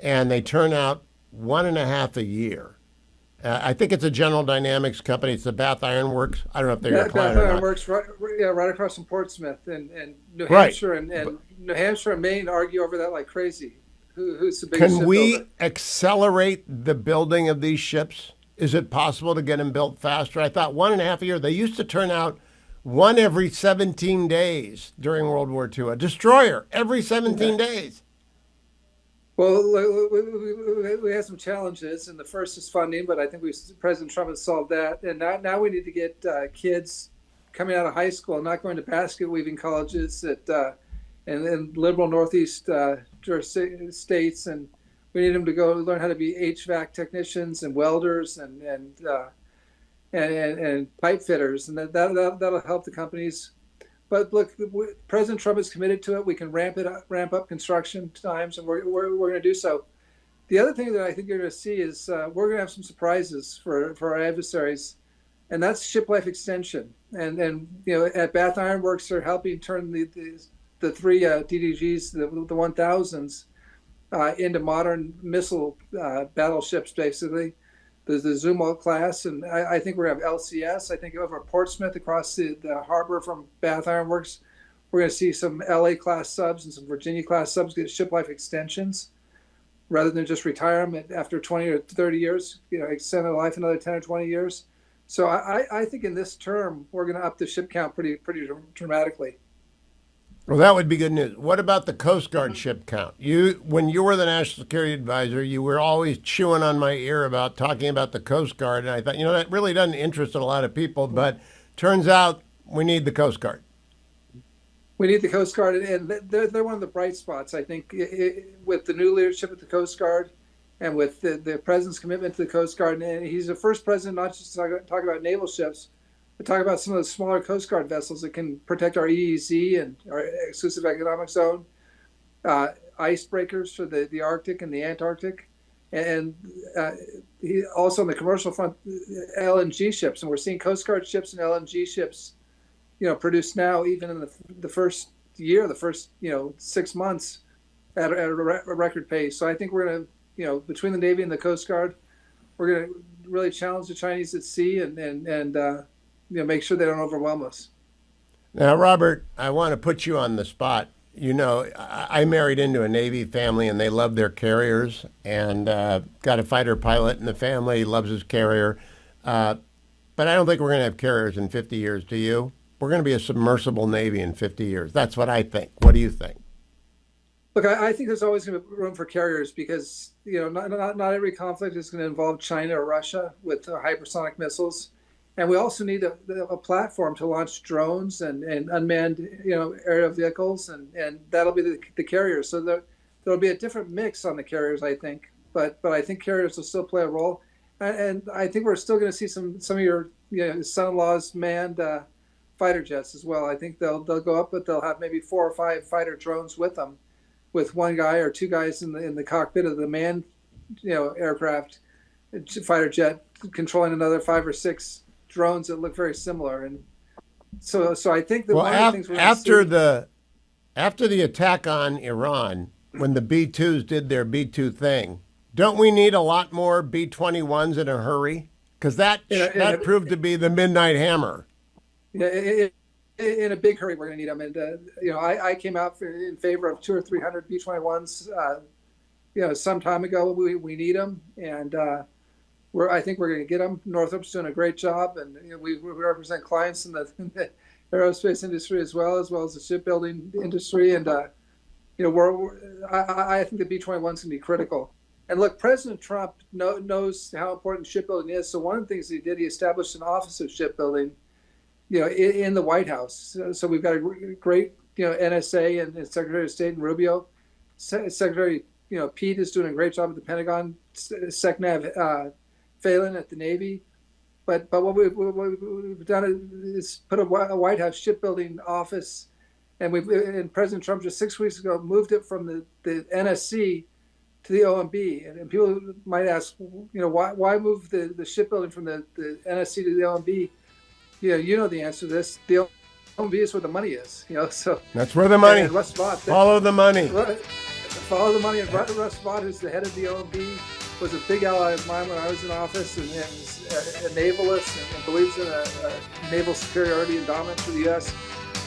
And they turn out 1.5 a year. I think it's a General Dynamics company. It's the Bath Iron Works. I don't know if they're your client Bath or Iron not. Works right across from Portsmouth, and New Hampshire, and New Hampshire and Maine argue over that like crazy. Who's the biggest Can we shipbuilder? accelerate the building of these ships? Is it possible to get them built faster? I thought 1.5 a year. They used to turn out 1 every 17 days during World War II. A destroyer every 17 days. Well, we had some challenges, and the first is funding, but I think President Trump has solved that. And now we need to get kids coming out of high school, not going to basket weaving colleges and liberal Northeast states, and we need them to go learn how to be HVAC technicians and welders and pipe fitters, and that'll help the companies. But look, President Trump is committed to it. We can ramp up construction times, and we're going to do so. The other thing that I think you're going to see is we're going to have some surprises for our adversaries, and that's ship life extension. And at Bath Iron Works, they're helping turn the 3 DDGs, the 1000s, into modern missile battleships, basically. The Zumwalt class, and I think we're going to have LCS. I think over Portsmouth, across the harbor from Bath Iron Works, we're going to see some LA class subs and some Virginia class subs get ship life extensions rather than just retire them after 20 or 30 years, extend their life another 10 or 20 years. So I think in this term, we're going to up the ship count pretty dramatically. Well, that would be good news. What about the Coast Guard ship count? When you were the National Security Advisor, you were always chewing on my ear about talking about the Coast Guard, and I thought, that really doesn't interest a lot of people, but turns out we need the Coast Guard. We need the Coast Guard, and they're one of the bright spots, I think, with the new leadership at the Coast Guard and with the president's commitment to the Coast Guard. And he's the first president not just to talk about naval ships, We talk about some of the smaller Coast Guard vessels that can protect our EEZ and our exclusive economic zone, icebreakers for the Arctic and the Antarctic, and also on the commercial front, LNG ships. And we're seeing Coast Guard ships and LNG ships, produced now, even in the first year, the first 6 months, at a record pace. So I think we're going to, between the Navy and the Coast Guard, we're going to really challenge the Chinese at sea and make sure they don't overwhelm us. Now, Robert, I want to put you on the spot. I married into a Navy family, and they love their carriers, and got a fighter pilot in the family. He loves his carrier. But I don't think we're going to have carriers in 50 years, do you? We're going to be a submersible Navy in 50 years. That's what I think. What do you think? Look, I think there's always going to be room for carriers because, not every conflict is going to involve China or Russia with hypersonic missiles. And we also need a platform to launch drones and unmanned, aerial vehicles, and that'll be the carriers. So there'll be a different mix on the carriers, I think. But I think carriers will still play a role, and I think we're still going to see some of your son-in-law's manned fighter jets as well. I think they'll go up, but they'll have maybe 4 or 5 fighter drones with them, with one guy or 2 guys in the cockpit of the manned, aircraft fighter jet, controlling another 5 or 6 drones that look very similar. And so I think that one of the things we're after the attack on Iran, when the B-2s did their B-2 thing, don't we need a lot more B-21s in a hurry? Because that proved to be the midnight hammer. Yeah, in a big hurry, we're going to need them. And I came out in favor of 200 or 300 B-21s. Some time ago. We need them, and I think we're going to get them. Northrop's doing a great job, and we represent clients in the aerospace industry as well as the shipbuilding industry. And I think the B-21 is going to be critical. And look, President Trump knows how important shipbuilding is. So one of the things he did, he established an office of shipbuilding, in the White House. So we've got a great, NSA and Secretary of State and Rubio. Secretary, Pete is doing a great job at the Pentagon. SecNav Phelan at the Navy. But what we've done is put a White House shipbuilding office, and President Trump just 6 weeks ago moved it from the NSC to the OMB. And people might ask, why move the shipbuilding from the NSC to the OMB? You know the answer to this. The OMB is where the money is. So that's where the money. And Russ Vought, follow the money. Follow the money. And Russ Vought, who's the head of the OMB, was a big ally of mine when I was in office, and is a navalist and believes in a naval superiority and dominance of the U.S.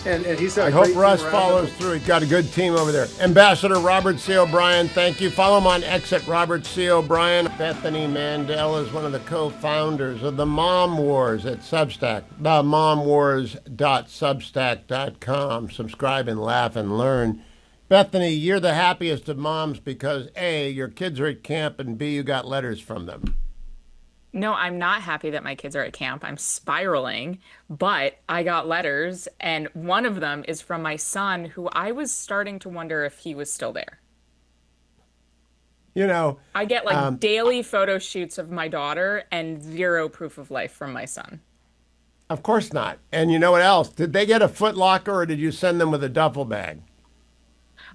And he's I hope Russ follows through. He's got a good team over there. Ambassador Robert C. O'Brien, thank you. Follow him on X at Robert C. O'Brien. Bethany Mandel is one of the co-founders of the Mom Wars at Substack, themomwars.substack.com. Subscribe and laugh and learn. Bethany, you're the happiest of moms because A, your kids are at camp, and B, you got letters from them. No, I'm not happy that my kids are at camp. I'm spiraling, but I got letters, and one of them is from my son, who I was starting to wonder if he was still there. I get daily photo shoots of my daughter and 0 proof of life from my son. Of course not. And you know what else? Did they get a Foot Locker, or did you send them with a duffel bag?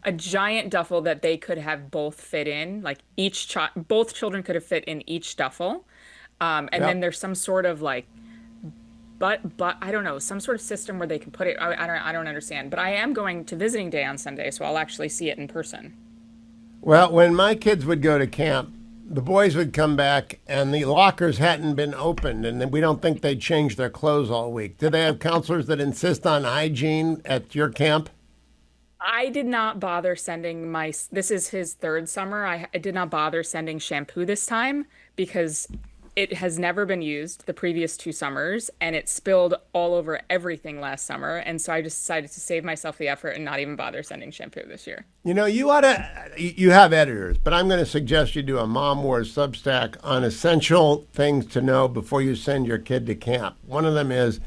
A giant duffel that they could have both fit in, both children could have fit in each duffel. Then there's some sort of but I don't know, some sort of system where they can put it. I don't understand. But I am going to visiting day on Sunday, so I'll actually see it in person. Well, when my kids would go to camp, the boys would come back and the lockers hadn't been opened, and we don't think they'd change their clothes all week. Do they have counselors that insist on hygiene at your camp? I did not bother sending this is his 3rd summer. I did not bother sending shampoo this time because it has never been used the previous 2 summers, and it spilled all over everything last summer. And so I just decided to save myself the effort and not even bother sending shampoo this year. You have editors, but I'm going to suggest you do a Mom Wars Substack on essential things to know before you send your kid to camp. One of them is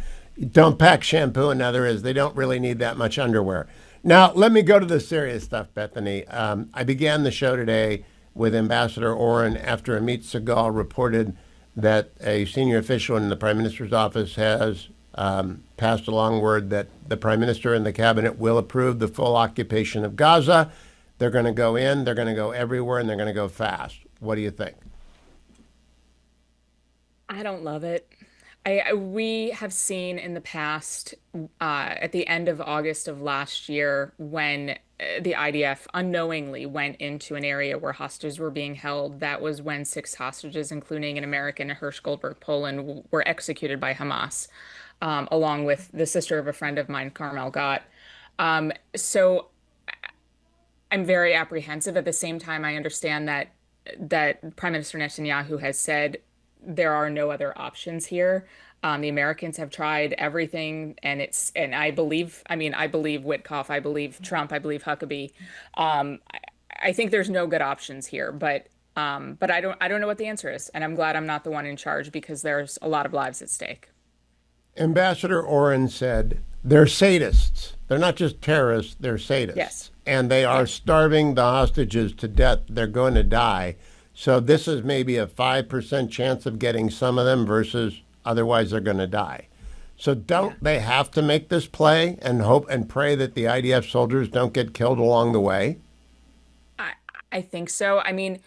don't pack shampoo. Another is they don't really need that much underwear. Now, let me go to the serious stuff, Bethany. I began the show today with Ambassador Oren after Amit Segal reported that a senior official in the Prime Minister's office has passed along word that the Prime Minister and the Cabinet will approve the full occupation of Gaza. They're going to go in, they're going to go everywhere, and they're going to go fast. What do you think? I don't love it. We have seen in the past, at the end of August of last year, when the IDF unknowingly went into an area where hostages were being held. That was when 6 hostages, including an American, Hersh Goldberg, Poland, were executed by Hamas, along with the sister of a friend of mine, Carmel Gott. So I'm very apprehensive. At the same time, I understand that Prime Minister Netanyahu has said there are no other options here. The Americans have tried everything, and I believe Witkoff, I believe Trump, I believe Huckabee. I think there's no good options here, but I don't know what the answer is, and I'm glad I'm not the one in charge because there's a lot of lives at stake. Ambassador Oren said they're sadists. They're not just terrorists, they're sadists. Yes. And they are starving the hostages to death. They're going to die. So this is maybe a 5% chance of getting some of them versus otherwise they're going to die. So don't they have to make this play and hope and pray that the IDF soldiers don't get killed along the way? I think so. I mean,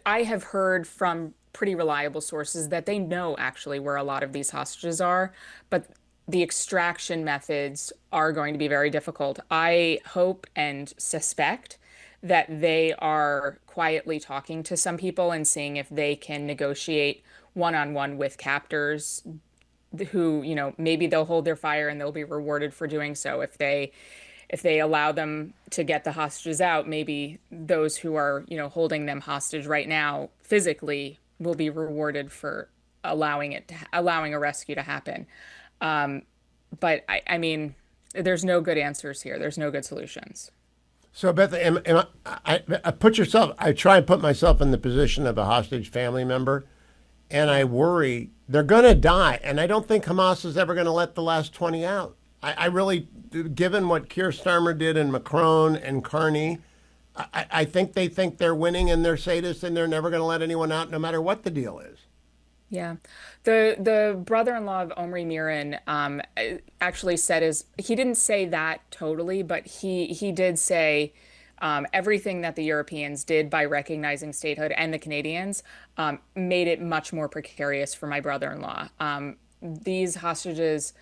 I have heard from pretty reliable sources that they know actually where a lot of these hostages are, but the extraction methods are going to be very difficult. I hope and suspect that they are quietly talking to some people and seeing if they can negotiate one-on-one with captors who, maybe they'll hold their fire and they'll be rewarded for doing so. If they allow them to get the hostages out, maybe those who are, holding them hostage right now physically will be rewarded for allowing a rescue to happen. But I mean, there's no good answers here. There's no good solutions. So, Beth, I try and put myself in the position of a hostage family member, and I worry they're going to die. And I don't think Hamas is ever going to let the last 20 out. I really, given what Keir Starmer did and Macron and Carney, I think they think they're winning and they're sadists and they're never going to let anyone out no matter what the deal is. Yeah. The brother-in-law of Omri Miran actually said he didn't say that totally, but he did say everything that the Europeans did by recognizing statehood and the Canadians made it much more precarious for my brother-in-law. These hostages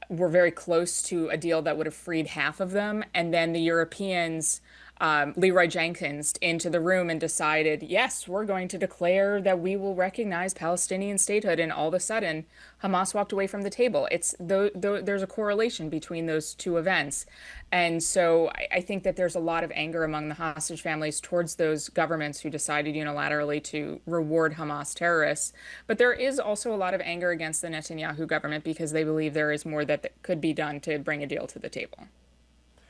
were very close to a deal that would have freed half of them, and then the Europeans Leroy Jenkins into the room and decided, yes, we're going to declare that we will recognize Palestinian statehood. And all of a sudden, Hamas walked away from the table. There's a correlation between those two events. And so I think that there's a lot of anger among the hostage families towards those governments who decided unilaterally to reward Hamas terrorists. But there is also a lot of anger against the Netanyahu government because they believe there is more that could be done to bring a deal to the table.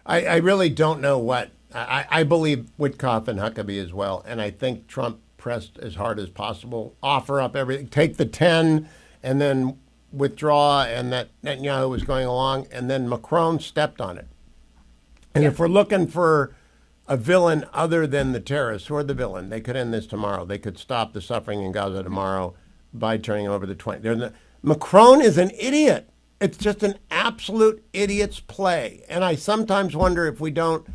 I really don't know what. I believe Witkoff and Huckabee as well, and I think Trump pressed as hard as possible, offer up everything, take the 10 and then withdraw, and that Netanyahu was going along, and then Macron stepped on it. And if we're looking for a villain other than the terrorists, who are the villain? They could end this tomorrow. They could stop the suffering in Gaza tomorrow by turning over the 20. Macron is an idiot. It's just an absolute idiot's play. And I sometimes wonder if we don't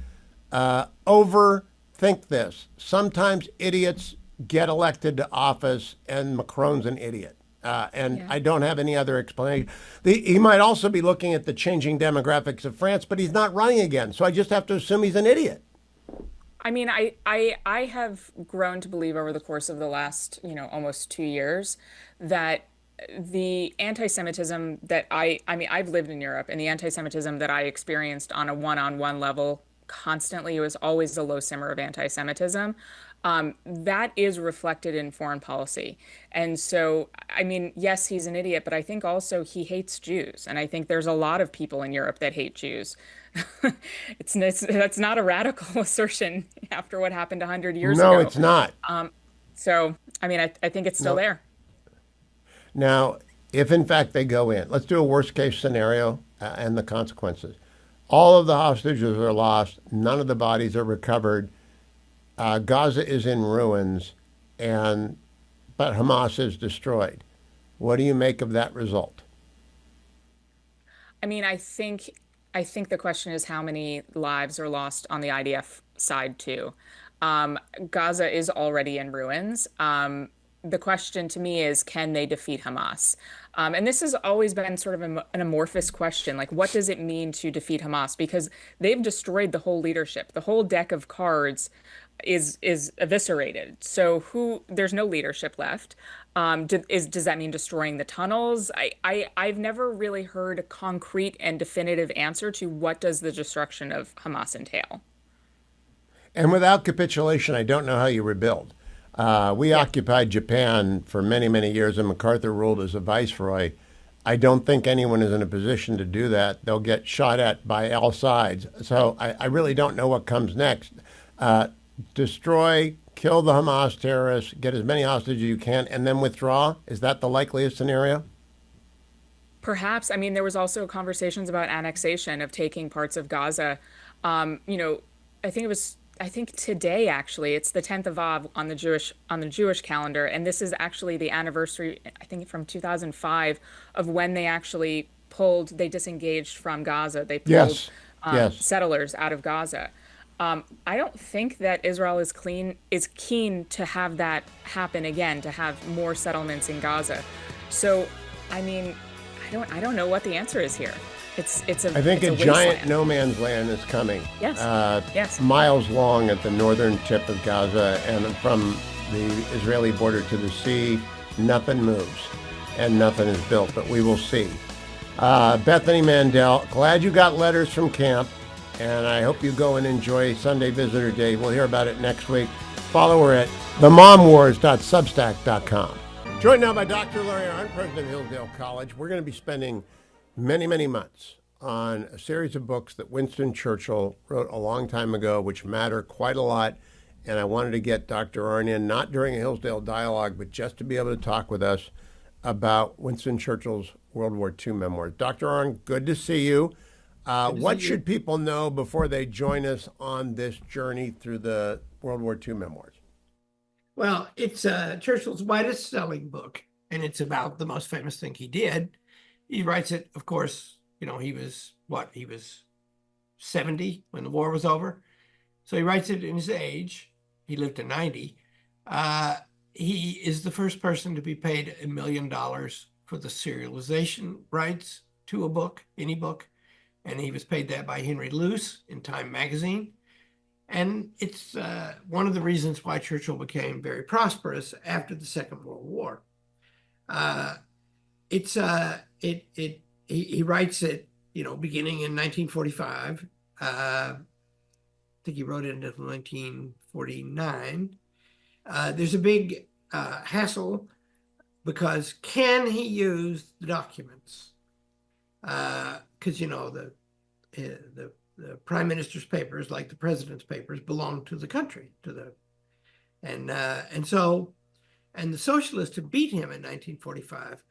overthink this. Sometimes idiots get elected to office, and Macron's an idiot. I don't have any other explanation. He might also be looking at the changing demographics of France, but he's not running again. So I just have to assume he's an idiot. I mean, I have grown to believe over the course of the last, almost 2 years that the anti-Semitism that I've lived in Europe, and the anti-Semitism that I experienced on a one-on-one level constantly, it was always a low simmer of anti-Semitism. That is reflected in foreign policy. And so, I mean, yes, he's an idiot, but I think also he hates Jews. And I think there's a lot of people in Europe that hate Jews. That's not a radical assertion after what happened 100 years ago. No, it's not. So, I mean, I think it's still there. Now, if in fact they go in, let's do a worst case scenario and the consequences. All of the hostages are lost. None of the bodies are recovered. Gaza is in ruins, but Hamas is destroyed. What do you make of that result? I mean, I think the question is how many lives are lost on the IDF side too. Gaza is already in ruins. The question to me is, can they defeat Hamas? And this has always been sort of an amorphous question. Like, what does it mean to defeat Hamas? Because they've destroyed the whole leadership. The whole deck of cards is eviscerated. So there's no leadership left. Does that mean destroying the tunnels? I've never really heard a concrete and definitive answer to what does the destruction of Hamas entail. And without capitulation, I don't know how you rebuild. We occupied Japan for many, many years, and MacArthur ruled as a viceroy. I don't think anyone is in a position to do that. They'll get shot at by all sides. So I really don't know what comes next. Destroy, kill the Hamas terrorists, get as many hostages as you can, and then withdraw? Is that the likeliest scenario? Perhaps. I mean, there was also conversations about annexation of taking parts of Gaza. I think today actually it's the 10th of Av on the Jewish calendar, and this is actually the anniversary, I think from 2005, of when they disengaged from Gaza. They pulled settlers out of Gaza. I don't think that Israel is keen to have that happen again, to have more settlements in Gaza. So, I mean, I don't know what the answer is here. I think a giant no man's land is coming. Yes. Yes. Miles long at the northern tip of Gaza, and from the Israeli border to the sea, nothing moves and nothing is built, but we will see. Bethany Mandel, glad you got letters from camp, and I hope you go and enjoy Sunday Visitor Day. We'll hear about it next week. Follow her at themomwars.substack.com. Joined now by Dr. Larry Arnn, president of Hillsdale College. We're going to be spending many, many months on a series of books that Winston Churchill wrote a long time ago, which matter quite a lot. And I wanted to get Dr. Oren in, not during a Hillsdale dialogue, but just to be able to talk with us about Winston Churchill's World War II memoirs. Dr. Oren, good to see you. What should people know before they join us on this journey through the World War II memoirs? Well, it's Churchill's widest selling book, and it's about the most famous thing he did. He writes it, of course, he was 70 when the war was over. So he writes it in his age. He lived to 90. He is the first person to be paid $1 million for the serialization rights to a book, any book. And he was paid that by Henry Luce in Time magazine. And it's one of the reasons why Churchill became very prosperous after the Second World War. He writes it, beginning in 1945. I think he wrote it until 1949. There's a big hassle because can he use the documents? Because the prime minister's papers, like the president's papers, belong to the country, and the socialists have beat him in 1945.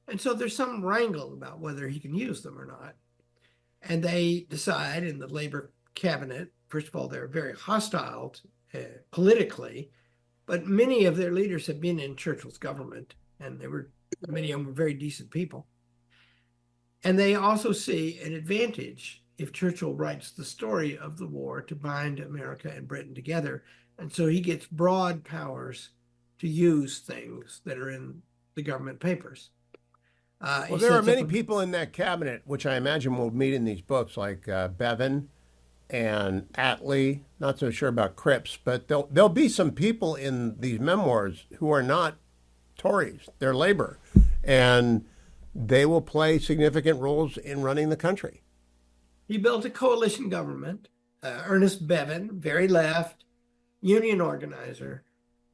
And so there's some wrangle about whether he can use them or not. And they decide in the Labor cabinet, first of all, they're very hostile politically, but many of their leaders have been in Churchill's government, and many of them were very decent people. And they also see an advantage if Churchill writes the story of the war to bind America and Britain together. And so he gets broad powers to use things that are in the government papers. Well, there are many people in that cabinet, which I imagine will meet in these books, like Bevan and Attlee. Not so sure about Cripps, but there'll be some people in these memoirs who are not Tories. They're Labor, and they will play significant roles in running the country. He built a coalition government. Ernest Bevan, very left, union organizer.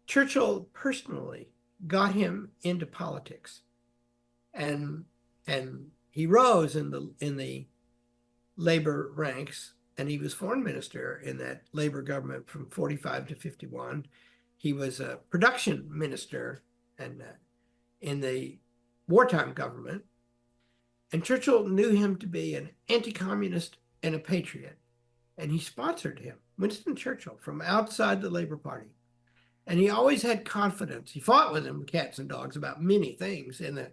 Churchill personally got him into politics. And he rose in the Labor ranks, and he was foreign minister in that Labor government from 45 to 51. He was a production minister and in the wartime government. And Churchill knew him to be an anti-communist and a patriot, and he sponsored him, Winston Churchill, from outside the Labor Party. And he always had confidence. He fought with him, cats and dogs, about many things in the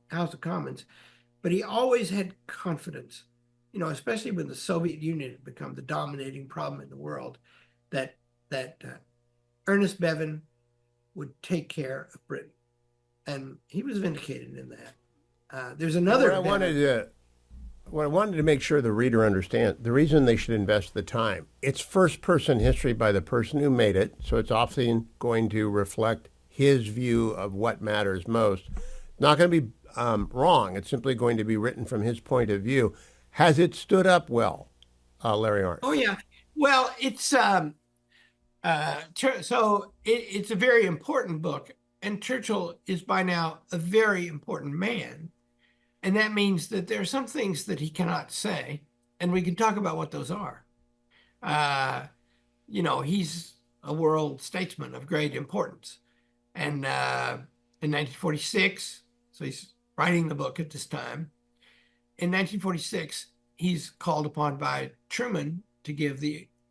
House of Commons, but he always had confidence, especially when the Soviet Union had become the dominating problem in the world, that Ernest Bevin would take care of Britain. And he was vindicated in that. There's another. What I wanted to make sure the reader understands, the reason they should invest the time, it's first-person history by the person who made it, so it's often going to reflect his view of what matters most. It's not going to be wrong. It's simply going to be written from his point of view. Has it stood up well, Larry Arndt? Oh, yeah. Well, it's it's a very important book, and Churchill is by now a very important man. And that means that there are some things that he cannot say, and we can talk about what those are. He's a world statesman of great importance. And in 1946, so he's writing the book at this time. In 1946, he's called upon by Truman to give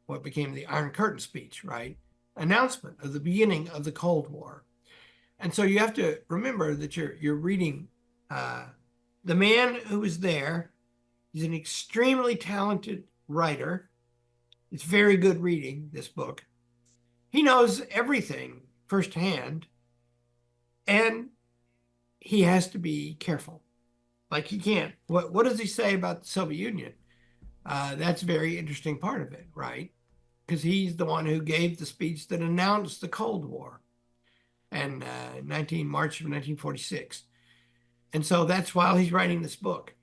what became the Iron Curtain speech, right? Announcement of the beginning of the Cold War. And so you have to remember that you're reading the man who was there. He's an extremely talented writer. It's very good reading, this book. He knows everything firsthand, and he has to be careful. Like, he can't. What does he say about the Soviet Union? That's a very interesting part of it, right? Because he's the one who gave the speech that announced the Cold War, and March of 1946. And so that's while he's writing this book.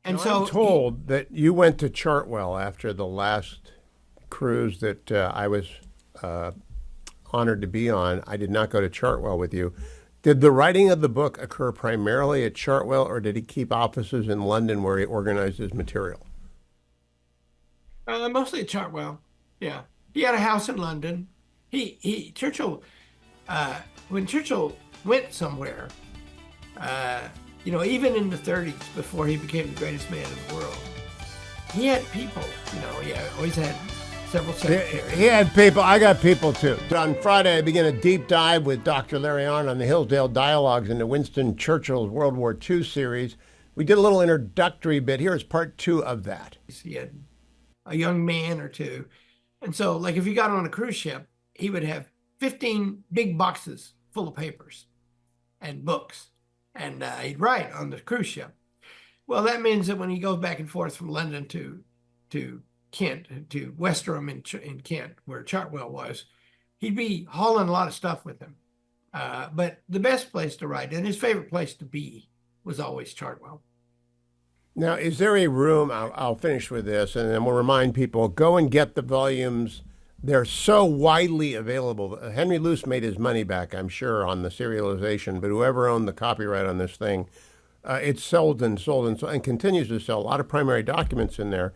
And I'm told that you went to Chartwell after the last cruise that I was honored to be on. I did not go to Chartwell with you. Did the writing of the book occur primarily at Chartwell, or did he keep offices in London where he organized his material? Mostly at Chartwell. Yeah, he had a house in London. Churchill, when Churchill went somewhere, even in the 30s, before he became the greatest man in the world, he had people. He always had several secretaries. He had people. I got people too. On Friday, I begin a deep dive with Dr. Larry Arndt on the Hillsdale Dialogues into Winston Churchill's World War II series. We did a little introductory bit. Here is part 2 of that. He had a young man or two. And so, like, if he got on a cruise ship, he would have 15 big boxes full of papers and books. And he'd write on the cruise ship. Well, that means that when he goes back and forth from London to Kent, to Westerham in Kent, where Chartwell was, he'd be hauling a lot of stuff with him. But the best place to write, and his favorite place to be, was always Chartwell. Now, is there a room, I'll finish with this, and then we'll remind people, go and get the volumes. They're so widely available. Henry Luce made his money back, I'm sure, on the serialization, but whoever owned the copyright on this thing, it's sold and continues to sell. A lot of primary documents in there.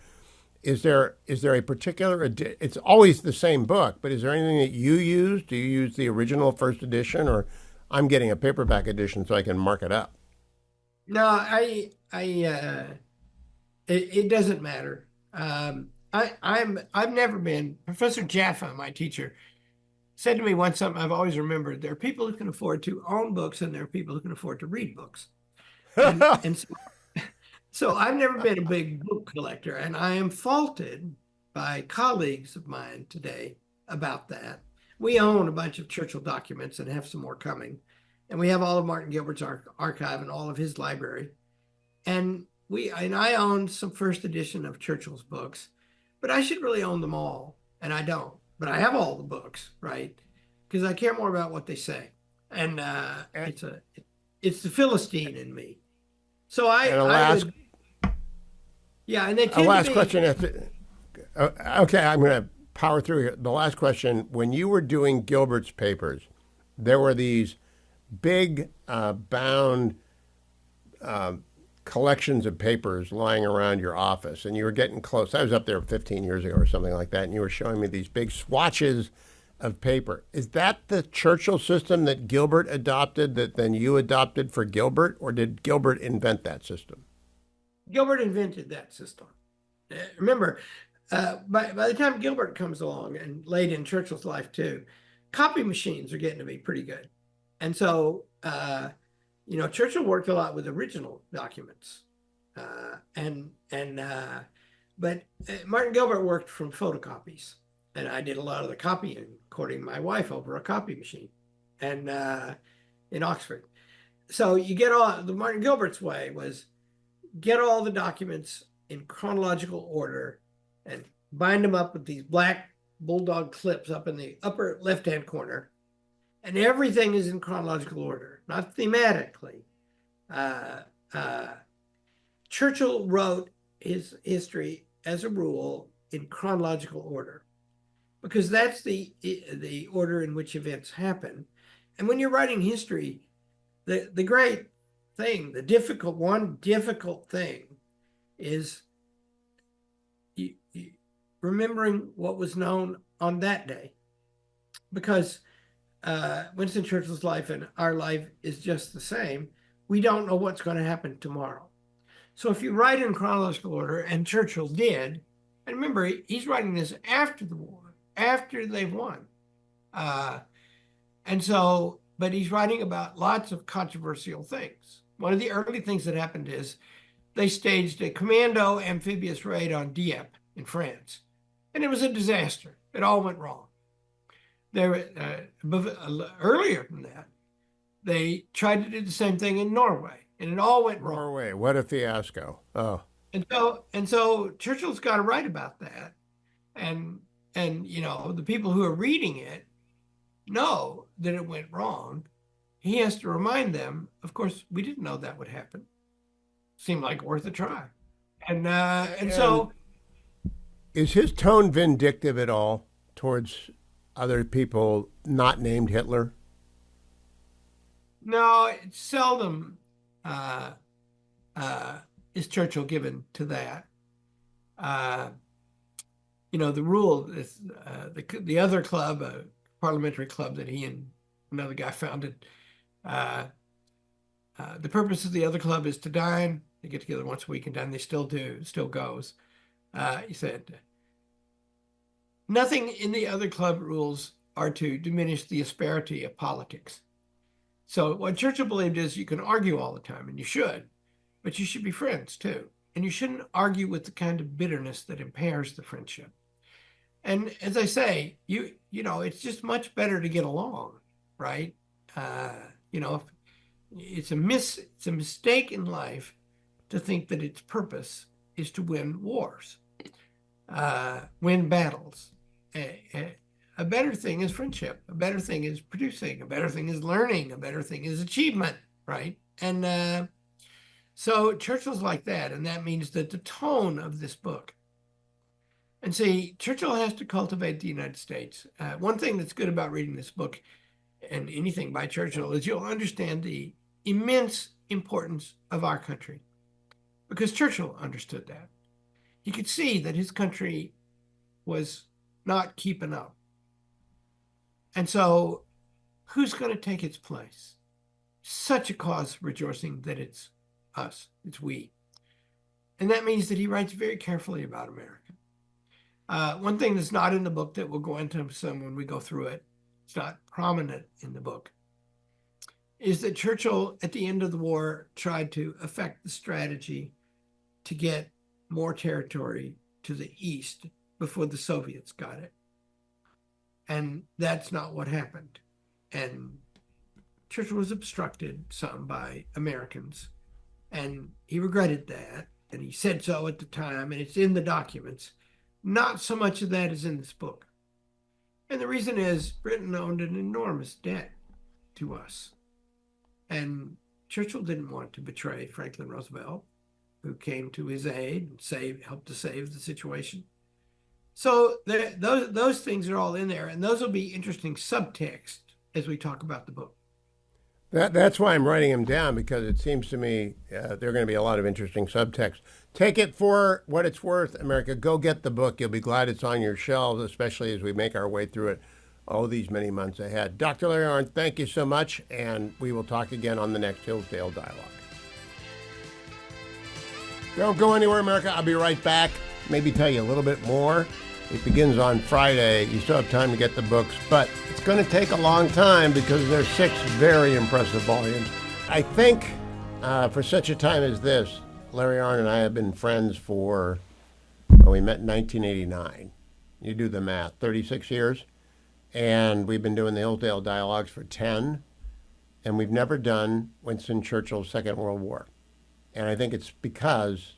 Is there a particular, it's always the same book, but is there anything that you use? Do you use the original first edition, or I'm getting a paperback edition so I can mark it up? No, it doesn't matter. I've never been. Professor Jaffa, my teacher, said to me once something I've always remembered: there are people who can afford to own books, and there are people who can afford to read books. And so I've never been a big book collector, and I am faulted by colleagues of mine today about that. We own a bunch of Churchill documents and have some more coming, and we have all of Martin Gilbert's archive and all of his library, and I own some first edition of Churchill's books. But I should really own them all, and I don't. But I have all the books, right? Because I care more about what they say, and it's the Philistine in me. So and they tend last to be, question. Okay, I'm going to power through here. The last question: when you were doing Gilbert's papers, there were these big bound collections of papers lying around your office, and you were getting close. I was up there 15 years ago or something like that, and you were showing me these big swatches of paper. Is that the Churchill system that Gilbert adopted that then you adopted for Gilbert, or did Gilbert invent that system? Gilbert invented that system. Remember, by the time Gilbert comes along, and late in Churchill's life too, copy machines are getting to be pretty good. And so Churchill worked a lot with original documents, but Martin Gilbert worked from photocopies, and I did a lot of the copying, according to my wife, over a copy machine, and in Oxford. So you get the Martin Gilbert's way was get all the documents in chronological order and bind them up with these black bulldog clips up in the upper left-hand corner. And everything is in chronological order, not thematically. Churchill wrote his history, as a rule, in chronological order, because that's the order in which events happen. And when you're writing history, the great thing, the difficult thing is remembering what was known on that day, because Winston Churchill's life and our life is just the same. We don't know what's going to happen tomorrow. So if you write in chronological order, and Churchill did, and remember, he's writing this after the war, after they've won. But he's writing about lots of controversial things. One of the early things that happened is they staged a commando amphibious raid on Dieppe in France, and it was a disaster. It all went wrong. Earlier than that, they tried to do the same thing in Norway, and it all went wrong. Norway, what a fiasco! Oh, and so Churchill's got to write about that, and the people who are reading it know that it went wrong. He has to remind them. Of course, we didn't know that would happen. Seemed like worth a try, and so. Is his tone vindictive at all towards other people not named Hitler? No, it's seldom is Churchill given to that. The rule is the other club, a parliamentary club that he and another guy founded. The purpose of the other club is to dine. They get together once a week and dine. They still do. It still goes. He said, nothing in the other club rules are to diminish the asperity of politics. So what Churchill believed is you can argue all the time, and you should, but you should be friends too. And you shouldn't argue with the kind of bitterness that impairs the friendship. And as I say, it's just much better to get along, right? It's a mistake in life to think that its purpose is to win wars, win battles. A better thing is friendship. A better thing is producing. A better thing is learning. A better thing is achievement, right? And so Churchill's like that, and that means that the tone of this book. And see, Churchill has to cultivate the United States. One thing that's good about reading this book and anything by Churchill is you'll understand the immense importance of our country, because Churchill understood that. He could see that his country was not keeping up. And so who's going to take its place? Such a cause rejoicing that it's us, it's we. And that means that he writes very carefully about America. One thing that's not in the book that we'll go into some when we go through it, it's not prominent in the book, is that Churchill, at the end of the war, tried to affect the strategy to get more territory to the east before the Soviets got it. And that's not what happened. And Churchill was obstructed some by Americans, and he regretted that, and he said so at the time, and it's in the documents. Not so much of that is in this book. And the reason is Britain owned an enormous debt to us. And Churchill didn't want to betray Franklin Roosevelt, who came to his aid and helped to save the situation. So those things are all in there, and those will be interesting subtext as we talk about the book. That's why I'm writing them down, because it seems to me there are going to be a lot of interesting subtext. Take it for what it's worth, America. Go get the book. You'll be glad it's on your shelves, especially as we make our way through it these many months ahead. Dr. Larry Oren, thank you so much, and we will talk again on the next Hillsdale Dialogue. Don't go anywhere, America. I'll be right back. Maybe tell you a little bit more. It begins on Friday. You still have time to get the books, but it's going to take a long time because there's 6 very impressive volumes. I think for such a time as this, Larry Arnn and I have been friends for, well, we met in 1989. You do the math, 36 years. And we've been doing the Hillsdale Dialogues for 10. And we've never done Winston Churchill's Second World War. And I think it's because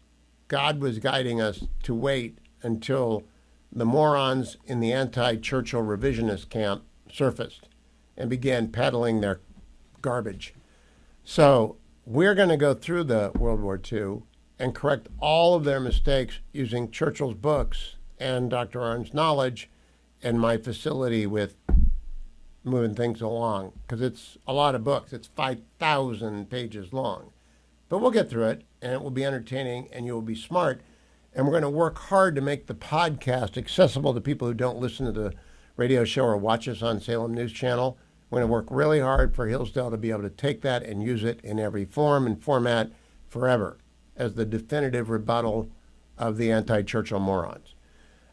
God was guiding us to wait until the morons in the anti-Churchill revisionist camp surfaced and began peddling their garbage. So we're going to go through the World War II and correct all of their mistakes using Churchill's books and Dr. Arnn's knowledge and my facility with moving things along, because it's a lot of books. It's 5,000 pages long. But we'll get through it, and it will be entertaining, and you will be smart. And we're going to work hard to make the podcast accessible to people who don't listen to the radio show or watch us on Salem News Channel. We're going to work really hard for Hillsdale to be able to take that and use it in every form and format forever as the definitive rebuttal of the anti-Churchill morons.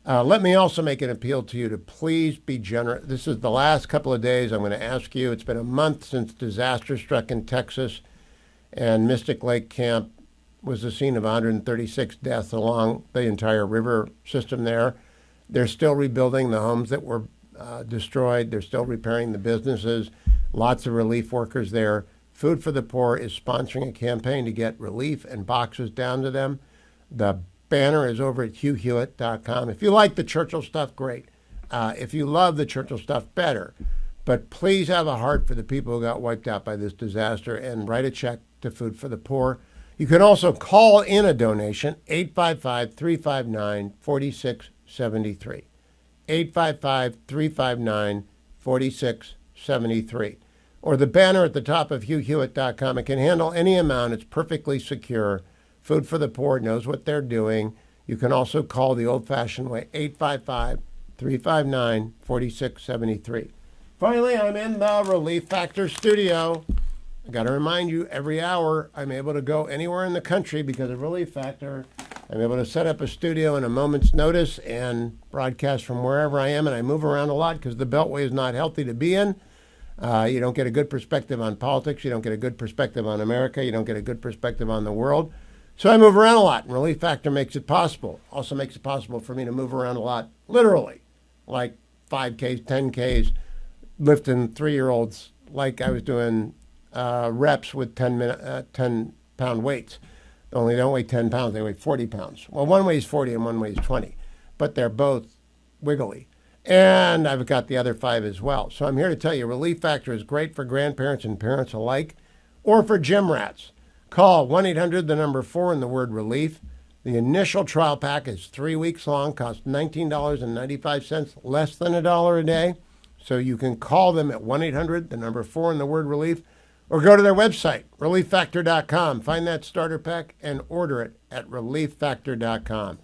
Let me also make an appeal to you to please be generous. This is the last couple of days I'm going to ask you. It's been a month since disaster struck in Texas, and Mystic Lake Camp was the scene of 136 deaths along the entire river system there. They're still rebuilding the homes that were destroyed. They're still repairing the businesses. Lots of relief workers there. Food for the Poor is sponsoring a campaign to get relief and boxes down to them. The banner is over at hughhewitt.com. If you like the Churchill stuff, great. If you love the Churchill stuff, better. But please have a heart for the people who got wiped out by this disaster and write a check to Food for the Poor. You can also call in a donation, 855-359-4673. 855-359-4673. Or the banner at the top of hughhewitt.com. It can handle any amount. It's perfectly secure. Food for the Poor knows what they're doing. You can also call the old-fashioned way, 855-359-4673. Finally, I'm in the Relief Factor studio. I got to remind you, every hour I'm able to go anywhere in the country because of Relief Factor. I'm able to set up a studio in a moment's notice and broadcast from wherever I am, and I move around a lot because the Beltway is not healthy to be in. You don't get a good perspective on politics. You don't get a good perspective on America. You don't get a good perspective on the world. So I move around a lot, and Relief Factor makes it possible. Also makes it possible for me to move around a lot, literally, like 5Ks, 10Ks, lifting 3-year-olds like I was doing reps with 10-pound weights. Only they don't weigh 10 pounds, they weigh 40 pounds. Well, one weighs 40 and one weighs 20, but they're both wiggly. And I've got the other 5 as well. So I'm here to tell you, Relief Factor is great for grandparents and parents alike, or for gym rats. Call 1-800, the number 4, and the word relief. The initial trial pack is 3 weeks long, costs $19.95, less than $1 a day. So you can call them at 1-800, the number 4, and the word relief, or go to their website, relieffactor.com. Find that starter pack and order it at relieffactor.com.